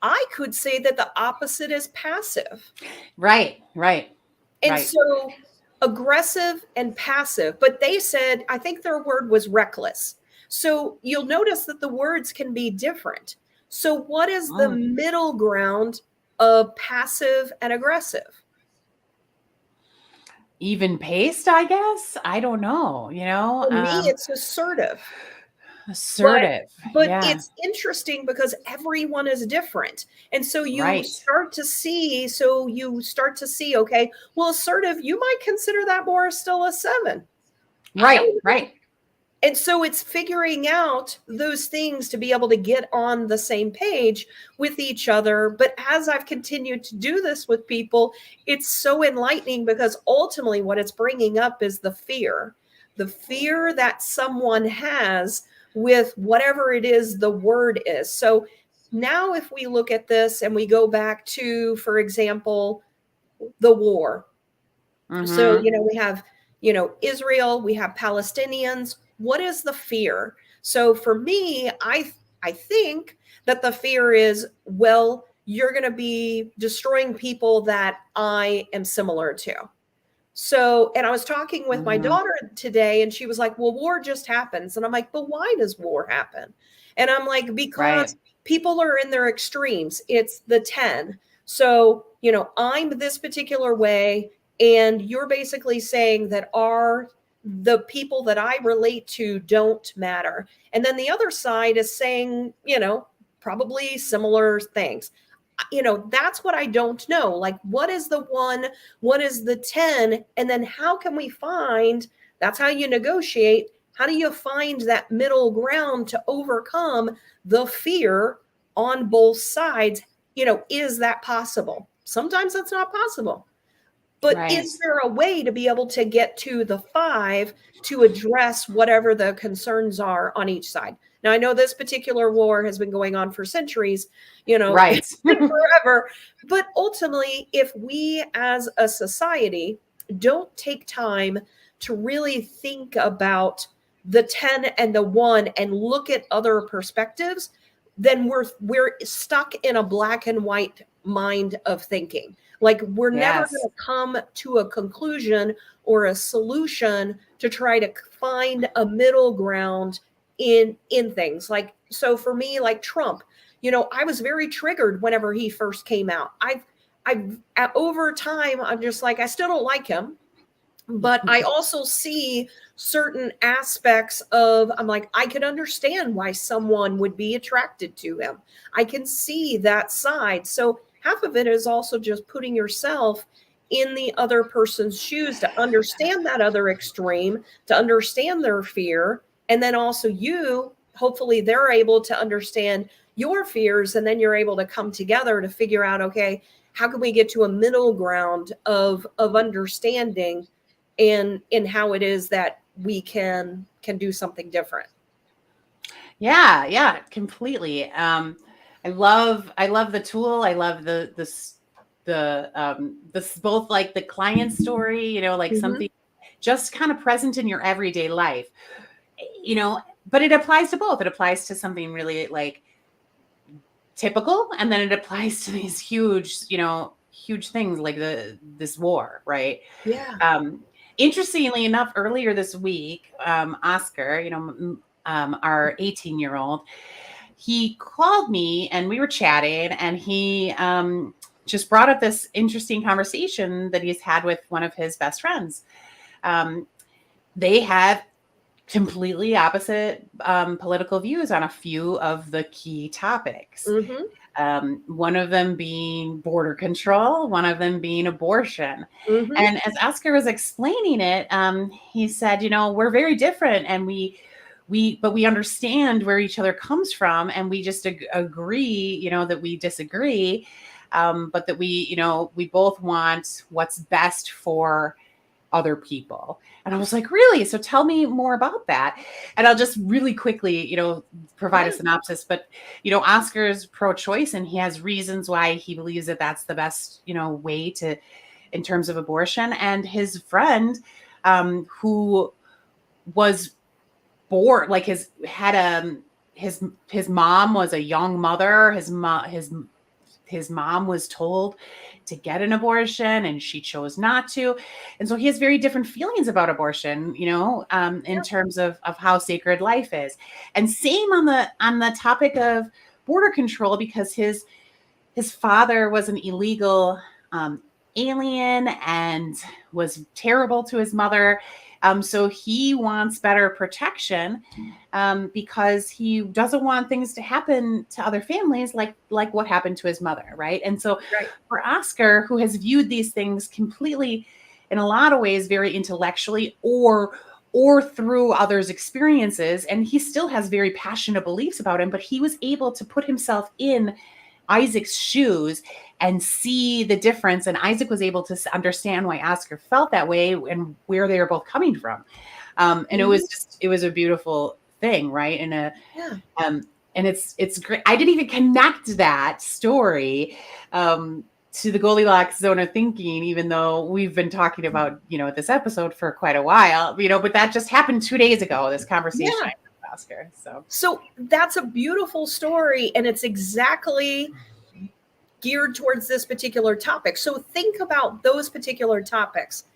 I could say that the opposite is passive. Right, right, And right. so aggressive and passive, but they said, I think their word was reckless. So you'll notice that the words can be different. So what is the Mm. middle ground of passive and aggressive? Even paced, I guess. I don't know, For me, it's assertive. But assertive. but Yeah, it's interesting because everyone is different. And so right. you start to see, okay, well, assertive, you might consider that more still a 7. I Right, don't know. right. And so it's figuring out those things to be able to get on the same page with each other. But as I've continued to do this with people, it's so enlightening because ultimately what it's bringing up is the fear that someone has with whatever it is the word is. So now, if we look at this and we go back to, for example, the war, so, Mhm. we have, Israel, we have Palestinians. What is the fear? So for me, I think that the fear is, well, you're going to be destroying people that I am similar to. So, and I was talking with my Mhm. daughter today, and she was like, well, war just happens. And I'm like, but why does war happen? And I'm like, because Right. people are in their extremes. It's the 10. So, I'm this particular way, and you're basically saying that the people that I relate to don't matter. And then the other side is saying, probably similar things. That's what I don't know. Like, what is the 1, what is the 10, and then how can we find, that's how you negotiate, How do you find that middle ground to overcome the fear on both sides? Is that possible? Sometimes that's not possible. But Right. is there a way to be able to get to the 5 to address whatever the concerns are on each side? Now, I know this particular war has been going on for centuries, Right. forever. But ultimately, if we as a society don't take time to really think about the 10 and the 1 and look at other perspectives, then we're stuck in a black and white mind of thinking. Like we're never Yes. going to come to a conclusion or a solution to try to find a middle ground in things. Like, so for me, like Trump, I was very triggered whenever he first came out. I've over time, I'm just like, I still don't like him, but I also see certain aspects of, I'm like, I can understand why someone would be attracted to him. I can see that side. So half of it is also just putting yourself in the other person's shoes to understand that other extreme, to understand their fear. And then also hopefully they're able to understand your fears. And then you're able to come together to figure out, okay, how can we get to a middle ground of understanding in how it is that we can do something different. Yeah, completely. I love the tool. I love this both like the client story, like something just kind of present in your everyday life, but it applies to both. It applies to something really like typical, and then it applies to these huge things like this war, right? Yeah. Interestingly enough, earlier this week, Oscar, our 18-year-old, he called me and we were chatting, and he just brought up this interesting conversation that he's had with one of his best friends. They have completely opposite political views on a few of the key topics. One of them being border control, one of them being abortion. And as Oscar was explaining it, he said, we're very different, and but we understand where each other comes from, and we just agree, that we disagree, but that we both want what's best for other people. And I was like, really? So tell me more about that. And I'll just really quickly, provide a synopsis. But, Oscar's pro-choice, and he has reasons why he believes that that's the best, way to, in terms of abortion. And his friend, who was born, like his mom was a young mother. His mom was told to get an abortion, and she chose not to. And so he has very different feelings about abortion, in terms of how sacred life is. And same on the topic of border control, because his father was an illegal alien and was terrible to his mother. So he wants better protection, because he doesn't want things to happen to other families like what happened to his mother, right? And so for Oscar, who has viewed these things completely, in a lot of ways, very intellectually or through others' experiences, and he still has very passionate beliefs about him, but he was able to put himself in Isaac's shoes and see the difference. And Isaac was able to understand why Oscar felt that way and where they were both coming from. And it was a beautiful thing, right? And and it's great. I didn't even connect that story to the Goldilocks Zone of Thinking, even though we've been talking about, this episode for quite a while, but that just happened 2 days ago, this conversation. Yeah. Oscar. So that's a beautiful story, and it's exactly geared towards this particular topic. So think about those particular topics,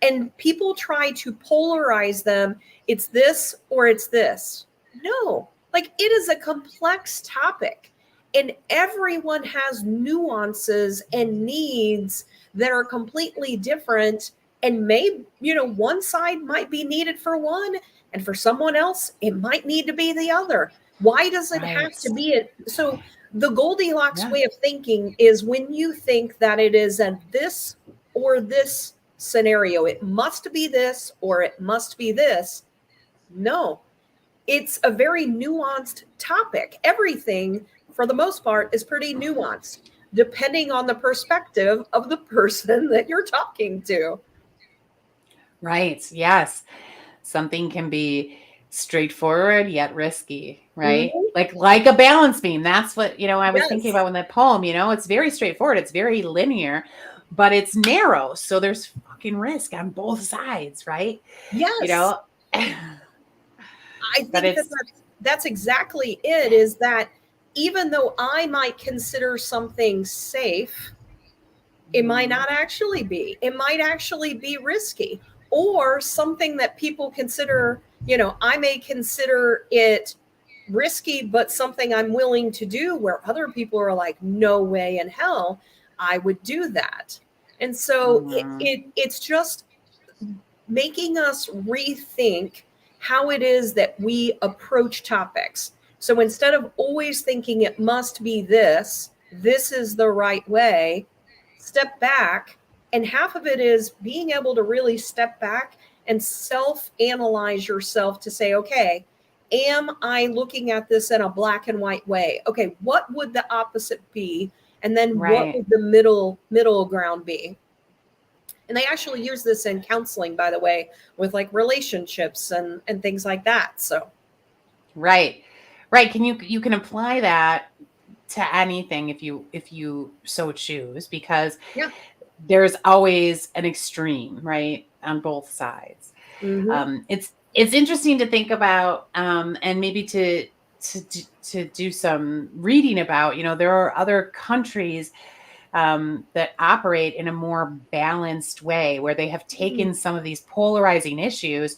and people try to polarize them. It's this or it's this. No, like it is a complex topic, and everyone has nuances and needs that are completely different. And maybe, one side might be needed for one, and for someone else, it might need to be the other. Why does it have to be it? So the Goldilocks way of thinking is when you think that it is a this or this scenario, it must be this or it must be this. No, it's a very nuanced topic. Everything, for the most part, is pretty nuanced, depending on the perspective of the person that you're talking to. Right. Yes. Something can be straightforward yet risky, right? Mhm. Like a balance beam. That's what, I was thinking Yes. about in that poem, it's very straightforward. It's very linear, but it's narrow. So there's fucking risk on both sides, right? You Yes. know, I but think that it's that's exactly it, is that even though I might consider something safe, it might not actually be. It might actually be risky, or something that people consider, I may consider it risky, but something I'm willing to do, where other people are like, no way in hell I would do that. And so mhm. it's just making us rethink how it is that we approach topics. So instead of always thinking it must be this is the right way, step back. And half of it is being able to really step back and self analyze yourself to say, okay, am I looking at this in a black and white way? Okay, what would the opposite be? And then what Right. would the middle ground be? And they actually use this in counseling, by the way, with like relationships and things like that. So Right. Right. You can apply that to anything if you so choose, because yeah. there's always an extreme, right, on both sides. Mm-hmm. It's interesting to think about, and maybe to do some reading about. There are other countries that operate in a more balanced way, where they have taken some of these polarizing issues,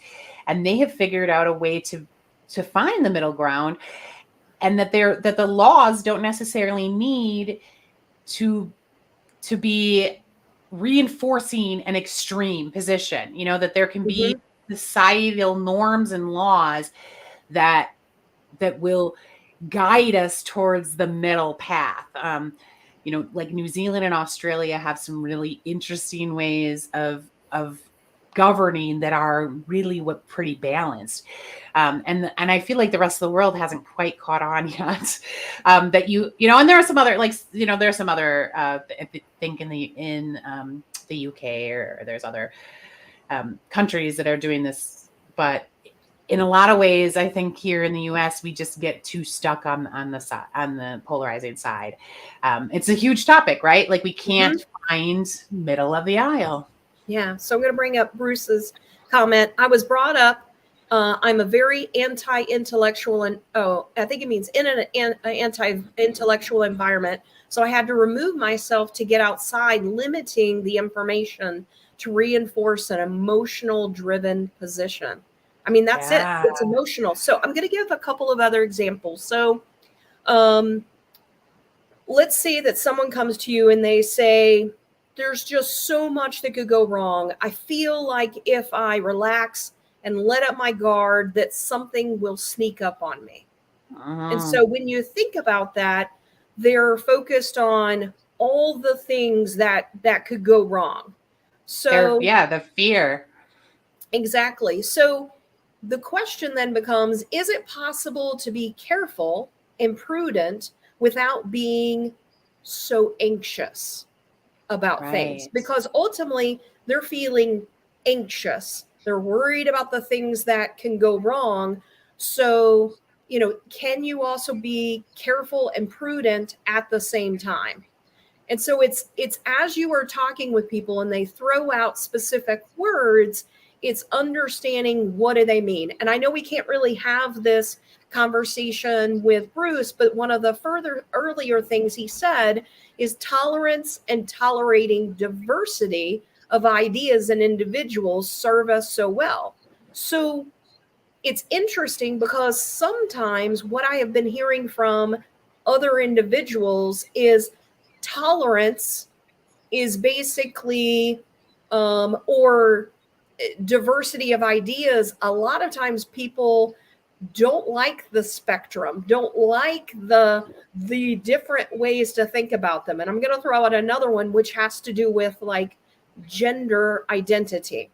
and they have figured out a way to find the middle ground, and that the laws don't necessarily need to be reinforcing an extreme position. That there can be Mm-hmm. societal norms and laws that will guide us towards the middle path. Like New Zealand and Australia have some really interesting ways of governing that are really pretty balanced. And I feel like the rest of the world hasn't quite caught on yet. That and there are some other, like, there are some other, I think in the UK, or there's other countries that are doing this, but in a lot of ways, I think here in the U.S. we just get too stuck on the side, on the polarizing side. It's a huge topic, right? Like, we Mm-hmm. can't find middle of the aisle. Yeah. So I'm going to bring up Bruce's comment. I was brought up. I'm a very anti-intellectual, and I think it means in an anti-intellectual environment. So I had to remove myself to get outside, limiting the information to reinforce an emotional driven position. I mean, that's it. Yeah. It's emotional. So I'm going to give a couple of other examples. So um, let's say that someone comes to you and they say, there's just so much that could go wrong. I feel like if I relax and let up my guard, that something will sneak up on me. And so when you think about that, they're focused on all the things that could go wrong. So The fear. exactly. So the question then becomes, is it possible to be careful and prudent without being so anxious about things? Right. Because ultimately they're feeling anxious. They're worried about the things that can go wrong. So, can you also be careful and prudent at the same time? And so it's as you are talking with people and they throw out specific words, it's understanding what do they mean. And I know we can't really have this conversation with Bruce, but one of the further earlier things he said is tolerance and tolerating diversity of ideas and individuals serve us so well. So it's interesting because sometimes what I have been hearing from other individuals is tolerance is basically, or diversity of ideas. A lot of times people don't like the spectrum, don't like the different ways to think about them. And I'm going to throw out another one, which has to do with like gender identity.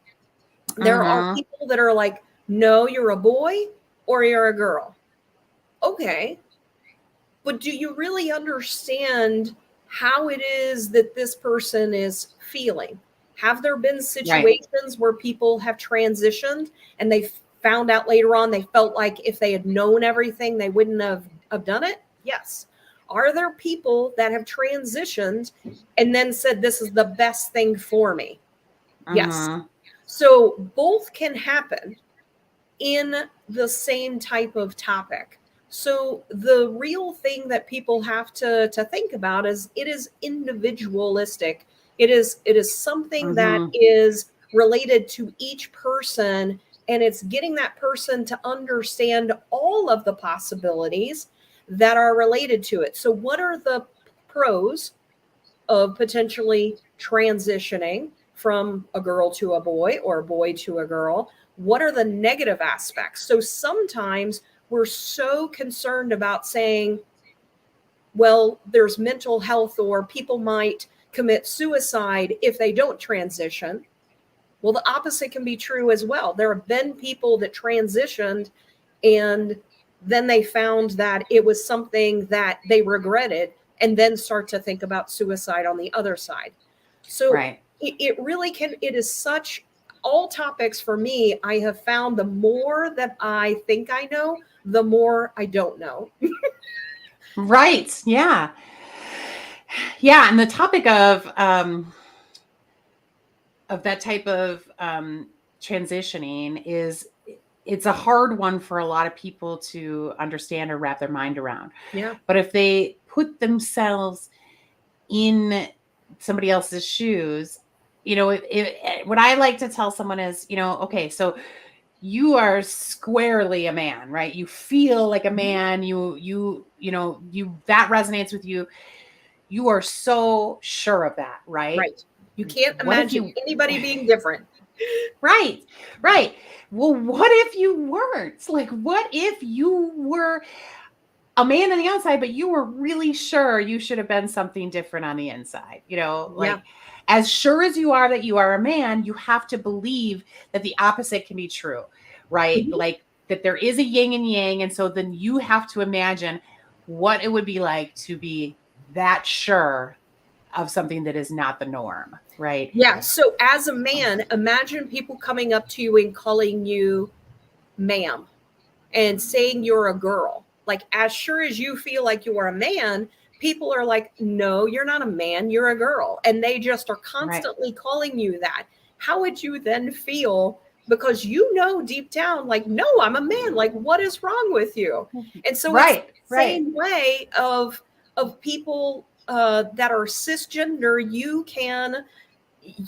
There are Mm-hmm. people that are like, No, you're a boy or you're a girl. Okay. But do you really understand how it is that this person is feeling? Have there been situations where people have transitioned and they found out later on they felt like if they had known everything, they wouldn't have done it? Yes. Are there people that have transitioned and then said, this is the best thing for me? Yes. So both can happen in the same type of topic. So the real thing that people have to think about is it is individualistic. It is something that is related to each person, and it's getting that person to understand all of the possibilities that are related to it. So what are the pros of potentially transitioning from a girl to a boy or a boy to a girl? What are the negative aspects? So sometimes we're so concerned about saying, well, there's mental health or people might commit suicide if they don't transition. Well, the opposite can be true as well. There have been people that transitioned and then they found that it was something that they regretted and then start to think about suicide on the other side. So it really can, it is such, all topics for me, I have found the more that I think I know, the more I don't know. Right. Yeah. Yeah. And the topic of that type of transitioning is, it's a hard one for a lot of people to understand or wrap their mind around. Yeah. But if they put themselves in somebody else's shoes, you know, what I like to tell someone is, you know, okay, so you are squarely a man, right? You feel like a man, you know, that resonates with you. You are so sure of that, right? Right. You can't imagine anybody being different. Right. Right. Well, what if you weren't? Like, what if you were a man on the outside, but you were really sure you should have been something different on the inside? You know, like, as sure as you are that you are a man, you have to believe that the opposite can be true, right? Like that there is a yin and yang. And so then you have to imagine what it would be like to be that sure of something that is not the norm, right? Yeah. So as a man, imagine people coming up to you and calling you ma'am and saying you're a girl. Like, as sure as you feel like you are a man, people are like, no, you're not a man, you're a girl. And they just are constantly calling you that. How would you then feel? Because you know deep down, like, no, I'm a man. Like, what is wrong with you? And so it's the same way of people that are cisgender.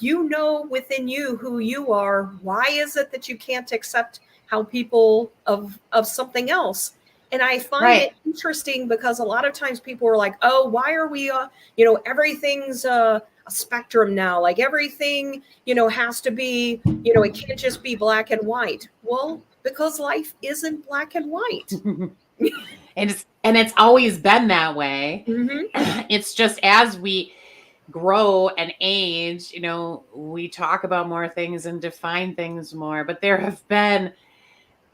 You know within you who you are. Why is it that you can't accept how people of something else? And I find it interesting because a lot of times people are like, oh, why are we you know, everything's a spectrum now, like everything, you know, has to be, you know, it can't just be black and white. Well, because life isn't black and white. And it's always been that way. It's just as we grow and age, you know, we talk about more things and define things more, but there have been,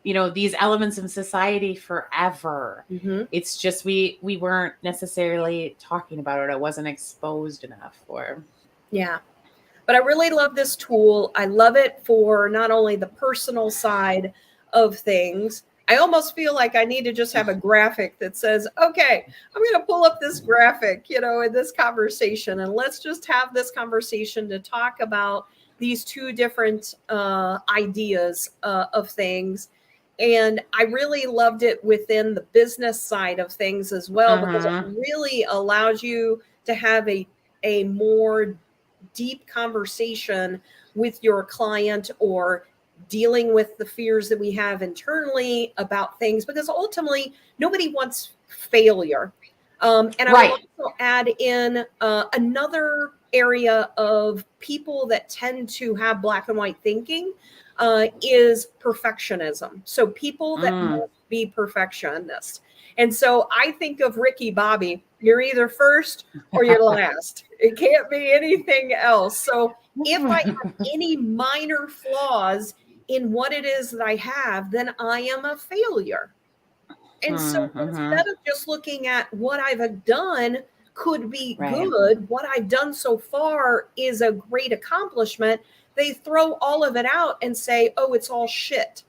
you know, these elements in society forever. It's just we weren't necessarily talking about it. It wasn't exposed enough for. Yeah. But I really love this tool. I love it for not only the personal side of things. I almost feel like I need to just have a graphic that says, okay, I'm going to pull up this graphic, you know, in this conversation, and let's just have this conversation to talk about these two different ideas of things. And I really loved it within the business side of things as well, because it really allows you to have a more deep conversation with your client, or dealing with the fears that we have internally about things, because ultimately nobody wants failure. And I will also add in another area of people that tend to have black and white thinking is perfectionism. So people that must be perfectionists. And so I think of Ricky Bobby, you're either first or you're last. It can't be anything else. So if I have any minor flaws in what it is that I have, then I am a failure. And so Mm-hmm. instead of just looking at what I've done could be Right. good, what I've done so far is a great accomplishment, they throw all of it out and say, oh, it's all shit.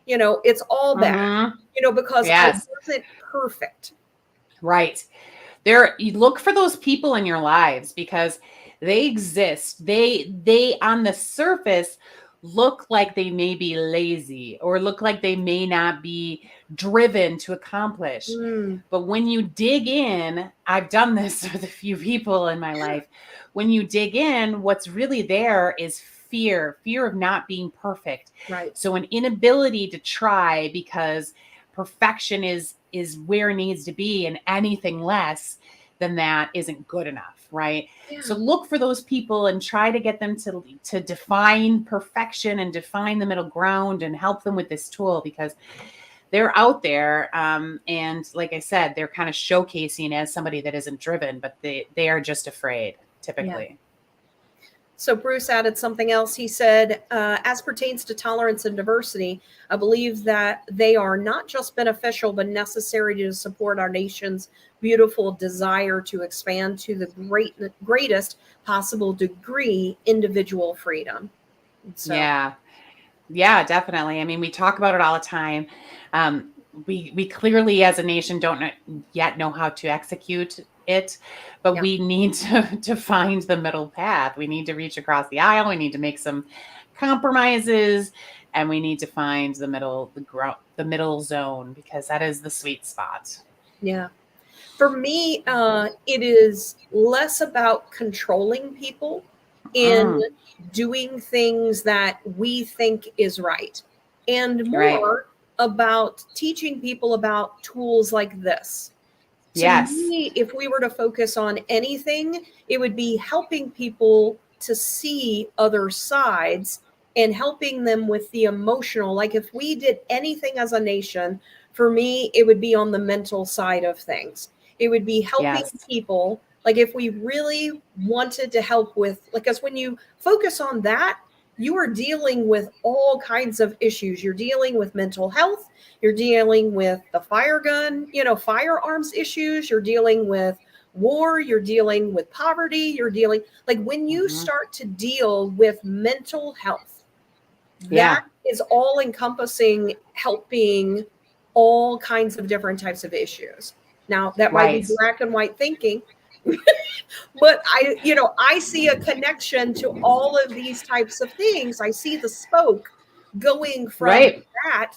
It's all bad, Mm-hmm. because I Yes. wasn't perfect. Right. You look for those people in your lives because they exist. They on the surface look like they may be lazy or look like they may not be driven to accomplish. Mm, But when you dig in, I've done this with a few people in my life. When you dig in, what's really there is fear of not being perfect. right. So an inability to try because perfection is where it needs to be, and anything less than that isn't good enough, right? Yeah. So look for those people and try to get them to define perfection and define the middle ground and help them with this tool, because they're out there, and like I said, they're kind of showcasing as somebody that isn't driven, but they are just afraid typically. So Bruce added something else. He said, as pertains to tolerance and diversity, I believe that they are not just beneficial, but necessary to support our nation's beautiful desire to expand to the greatest possible degree individual freedom. So, Yeah, definitely. I mean, we talk about it all the time. We clearly as a nation don't yet know how to execute it, but yeah. we need to find the middle path. We need to reach across the aisle. We need to make some compromises, and we need to find the middle zone, because that is the sweet spot. Yeah. For me, it is less about controlling people in Mm, doing things that we think is right, and right. more about teaching people about tools like this. To Yes. me, if we were to focus on anything, it would be helping people to see other sides and helping them with the emotional. Like if we did anything as a nation, for me, it would be on the mental side of things. It would be helping Yes. people. Like if we really wanted to help with, like, because when you focus on that, you are dealing with all kinds of issues. You're dealing with mental health. You're dealing with the fire gun, firearms issues. You're dealing with war. You're dealing with poverty. You're dealing, like, when you Hmm. start to deal with mental health, that Yeah. is all encompassing helping all kinds of different types of issues. Now, that might be Right. black and white thinking, but I see a connection to all of these types of things. I see the spoke going from Right.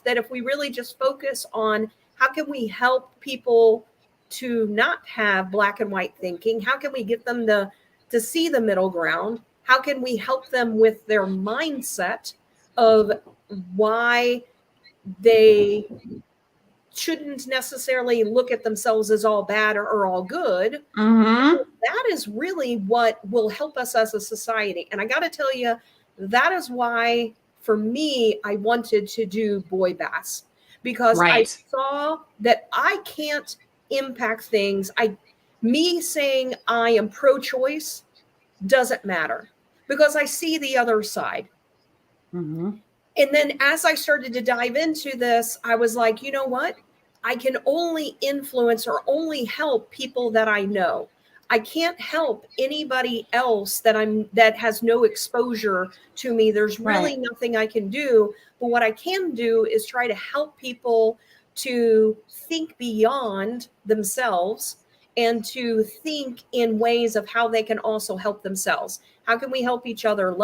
that if we really just focus on how can we help people to not have black and white thinking, how can we get them to see the middle ground, how can we help them with their mindset of why they shouldn't necessarily look at themselves as all bad or all good. Hmm. That is really what will help us as a society. And I got to tell you, that is why, for me, I wanted to do BOYBAS, because I Right. saw that I can't impact things. Me saying I am pro-choice doesn't matter, because I see the other side. Hmm. And then as I started to dive into this, I was like, you know what? I can only influence or only help people that I know. I can't help anybody else that has no exposure to me. There's Right. really nothing I can do. But what I can do is try to help people to think beyond themselves and to think in ways of how they can also help themselves. How can we help each other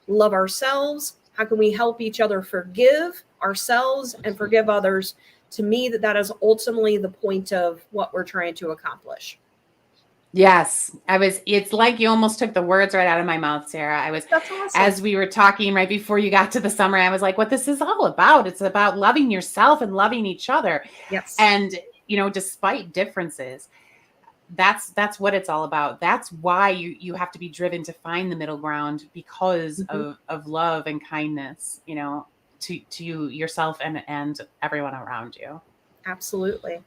love ourselves? How can we help each other forgive ourselves and forgive others? To me, that is ultimately the point of what we're trying to accomplish. Yes, it's like you almost took the words right out of my mouth, Sarah. That's awesome. As we were talking right before you got to the summary, I was like, what this is all about. It's about loving yourself and loving each other. Yes. And, despite differences, that's what it's all about. That's why you have to be driven to find the middle ground, because of love and kindness, to yourself and everyone around you. Absolutely.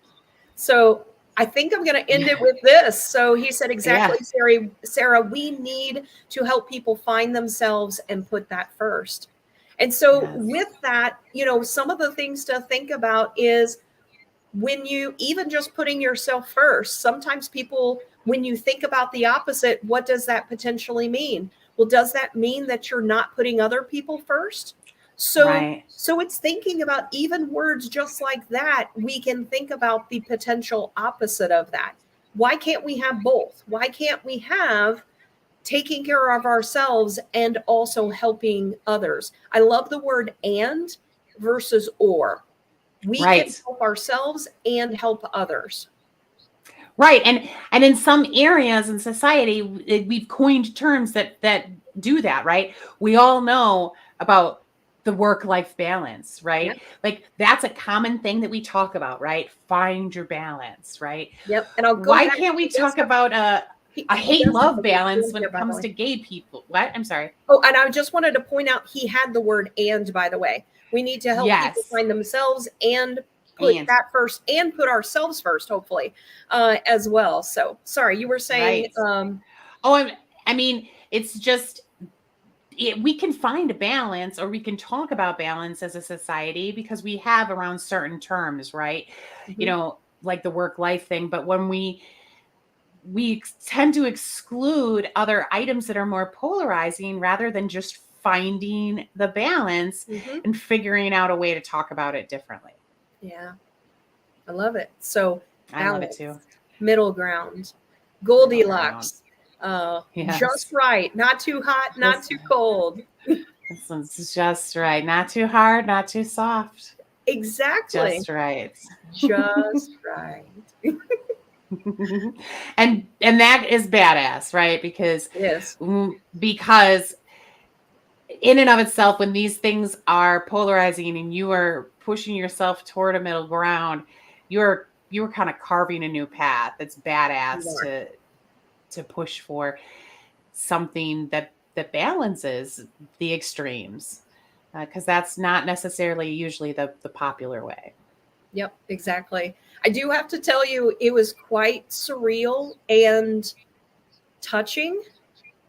So I think I'm going to end it with this. So he said, exactly, Yeah. Sarah, we need to help people find themselves and put that first. And so Yes. with that, some of the things to think about is when you even just putting yourself first. Sometimes people, when you think about the opposite, what does that potentially mean? Well, does that mean that you're not putting other people first? Right. So it's thinking about even words just like that. We can think about the potential opposite of that. Why can't we have both? Why can't we have taking care of ourselves and also helping others? I love the word and versus or. We can Right. help ourselves and help others. Right. And in some areas in society, we've coined terms that do that, right? We all know about the work-life balance, right? Yep. Like that's a common thing that we talk about, right? Find your balance, right? Yep. And I'll go Why back can't to we talk about a Odessa hate-love has a balance word when here, it by the comes way. to gay people? What? I'm sorry. Oh, and I just wanted to point out he had the word and, by the way. We need to help people Yes. find themselves and put And that first and put ourselves first, hopefully, as well. So sorry, you were saying, right. Oh, I mean, it's just we can find a balance, or we can talk about balance as a society because we have around certain terms, right? mhm. Like the work life thing. But when we tend to exclude other items that are more polarizing rather than just finding the balance Mhm. and figuring out a way to talk about it differently. Yeah, I love it. So I love it balance, too. middle ground, Middle ground. Goldilocks, just Yes. right, not too hot, not Just too cold. this one's just right. Not too hard, not too soft. Exactly, Just right. just right. And that is badass, right? Because It is. because in and of itself, when these things are polarizing and you are pushing yourself toward a middle ground, you're kind of carving a new path. That's You badass are. to push for something that balances the extremes, because that's not necessarily usually the popular way. Yep, exactly. I do have to tell you, it was quite surreal and touching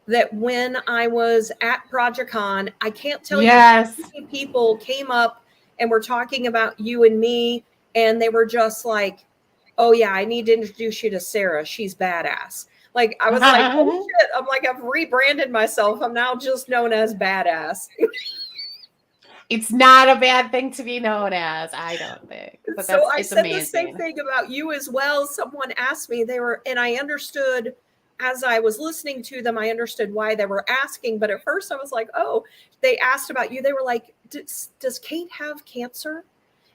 that when I was at ProjectCon, I can't tell you Yes. how many people came up and were talking about you and me, and they were just like, "Oh yeah, I need to introduce you to Sarah. She's badass." Like I was like, "Oh shit!" I'm like, I've rebranded myself. I'm now just known as badass. It's not a bad thing to be known as, I don't think. But So I it's said the same amazing. thing about you as well. Someone asked me, and I understood as I was listening to them, I understood why they were asking. But at first I was like, oh, they asked about you. They were like, does Kate have cancer?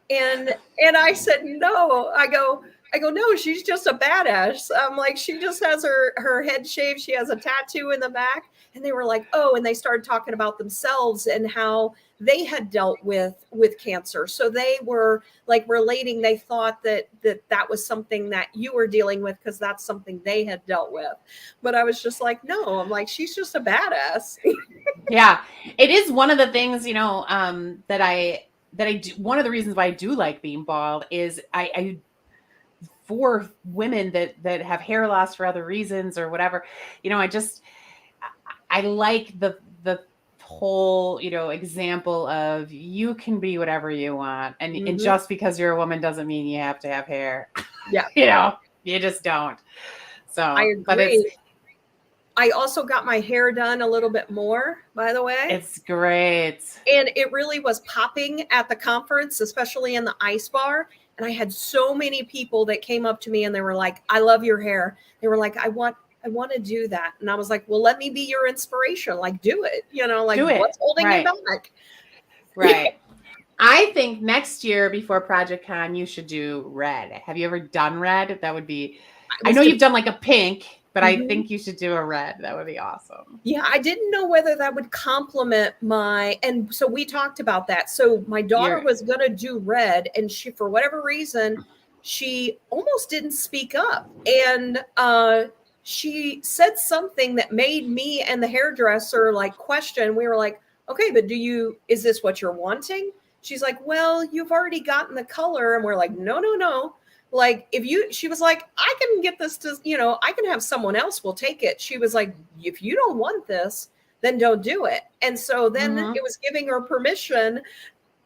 And I said, no. I go, no, she's just a badass. I'm like, she just has her head shaved. She has a tattoo in the back. And they were like, oh, and they started talking about themselves and how they had dealt with cancer. So they were like relating. They thought that was something that you were dealing with because that's something they had dealt with. But I was just like, no, I'm like, she's just a badass. Yeah. It is one of the things, that I do. One of the reasons why I do like being bald is I for women that have hair loss for other reasons or whatever, I like the whole, example of you can be whatever you want. And Mhm. just because you're a woman doesn't mean you have to have hair. Yeah, You just don't. I So, but agree. I also got my hair done a little bit more, by the way. it's great. And it really was popping at the conference, especially in the ice bar. And I had so many people that came up to me and they were like, I love your hair. They were like, I want to do that. And I was like, well, let me be your inspiration. Like, do it. Like Do it. what's holding you Right. back? Right. I think next year before Project Con, you should do red. Have you ever done red? That would be, I I was know de- you've done like a pink, but I Mhm. think you should do a red. That would be awesome. Yeah, I didn't know whether that would complement and so we talked about that. So my daughter You're, was going to do red and she, for whatever reason, she almost didn't speak up. And she said something that made me and the hairdresser like question. We were like, okay, but is this what you're wanting? She's like, well, you've already gotten the color. And we're like, no, no, no. Like she was like, I can get this to, I can have someone else will take it. She was like, if you don't want this, then don't do it. And so then Mhm. it was giving her permission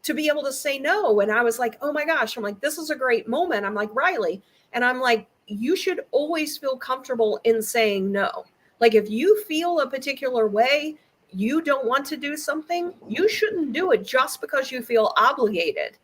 to be able to say no. And I was like, oh my gosh, I'm like, this is a great moment. I'm like, Riley. And I'm like, you should always feel comfortable in saying no. Like if you feel a particular way, you don't want to do something, you shouldn't do it just because you feel obligated.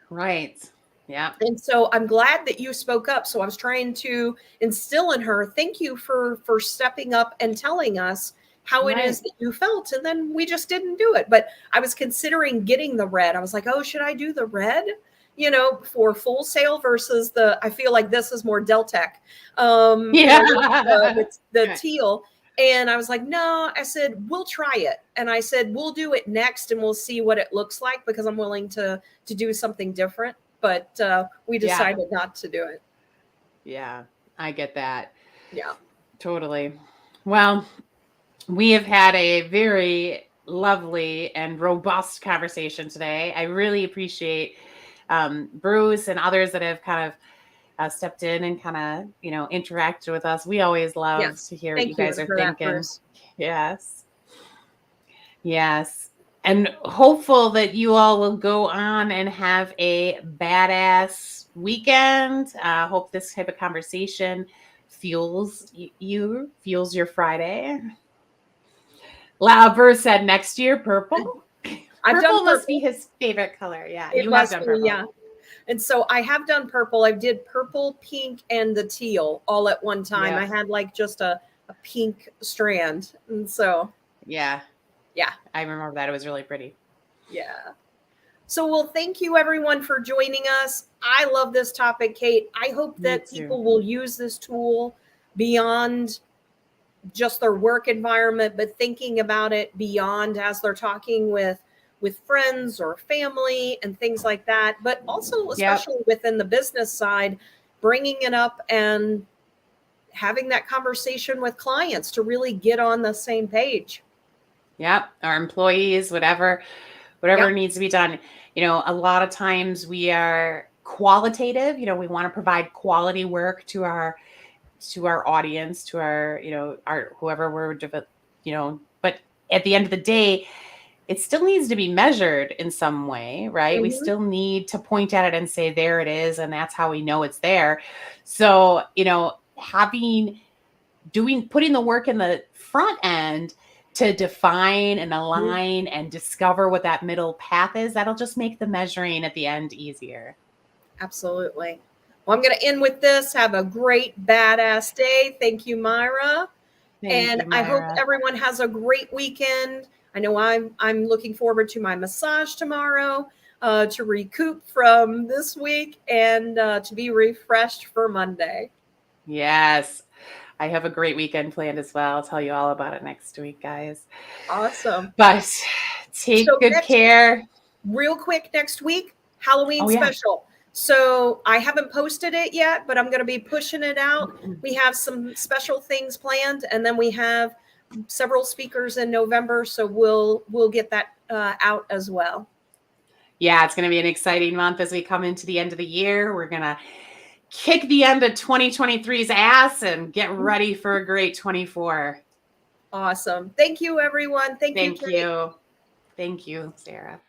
Right. Yeah. And so I'm glad that you spoke up. So I was trying to instill in her, thank you for stepping up and telling us how it is Right. that you felt. And then we just didn't do it. But I was considering getting the red. I was like, oh, should I do the red? You know, for full sale versus I feel like this is more Deltec, Yeah. the Right. teal. And I was like, no, I said, we'll try it. And I said, we'll do it next and we'll see what it looks like because I'm willing to do something different. But we Yeah. decided not to do it. Yeah. I get that. Yeah. Totally. Well, we have had a very lovely and robust conversation today. I really appreciate Bruce and others that have kind of stepped in and kind of, interacted with us. We always love Yes. to hear what you Thank you guys are for that, thinking. Bruce. Yes. Yes. And hopeful that you all will go on and have a badass weekend. Hope this type of conversation fuels fuels your Friday. Bruce said next year, purple. I've done Purple must purple. be his favorite color. Yeah, It you have must done be, purple. yeah. And so I have done purple. I did purple, pink, and the teal all at one time. Yep. I had like just a pink strand. And so, Yeah. yeah. I remember that. It was really pretty. Yeah. So, well, thank you everyone for joining us. I love this topic, Kate. I hope that people will use this tool beyond just their work environment, but thinking about it beyond as they're talking with friends or family and things like that, but also especially within the business side, bringing it up and having that conversation with clients to really get on the same page. Yep. Our employees, whatever Yep. needs to be done. A lot of times we are qualitative, we want to provide quality work to our audience, to our, our whoever we're, but at the end of the day, it still needs to be measured in some way, right? Mm-hmm. We still need to point at it and say, there it is. And that's how we know it's there. So, putting the work in the front end to define and align and discover what that middle path is, that'll just make the measuring at the end easier. Absolutely. Well, I'm going to end with this. Have a great, badass day. Thank you, Myra. Thank you, I hope Myra. everyone has a great weekend. I know I'm looking forward to my massage tomorrow, to recoup from this week and to be refreshed for Monday. Yes. I have a great weekend planned as well. I'll tell you all about it next week, guys. Awesome. But take good care. Real quick, next week, Halloween special. So I haven't posted it yet, but I'm going to be pushing it out. We have some special things planned, and then we have several speakers in November. So we'll get that out as well. Yeah, it's going to be an exciting month as we come into the end of the year. We're going to kick the end of 2023's ass and get ready for a great 24. Awesome. Thank you, everyone. Thank you. Thank you, Sarah.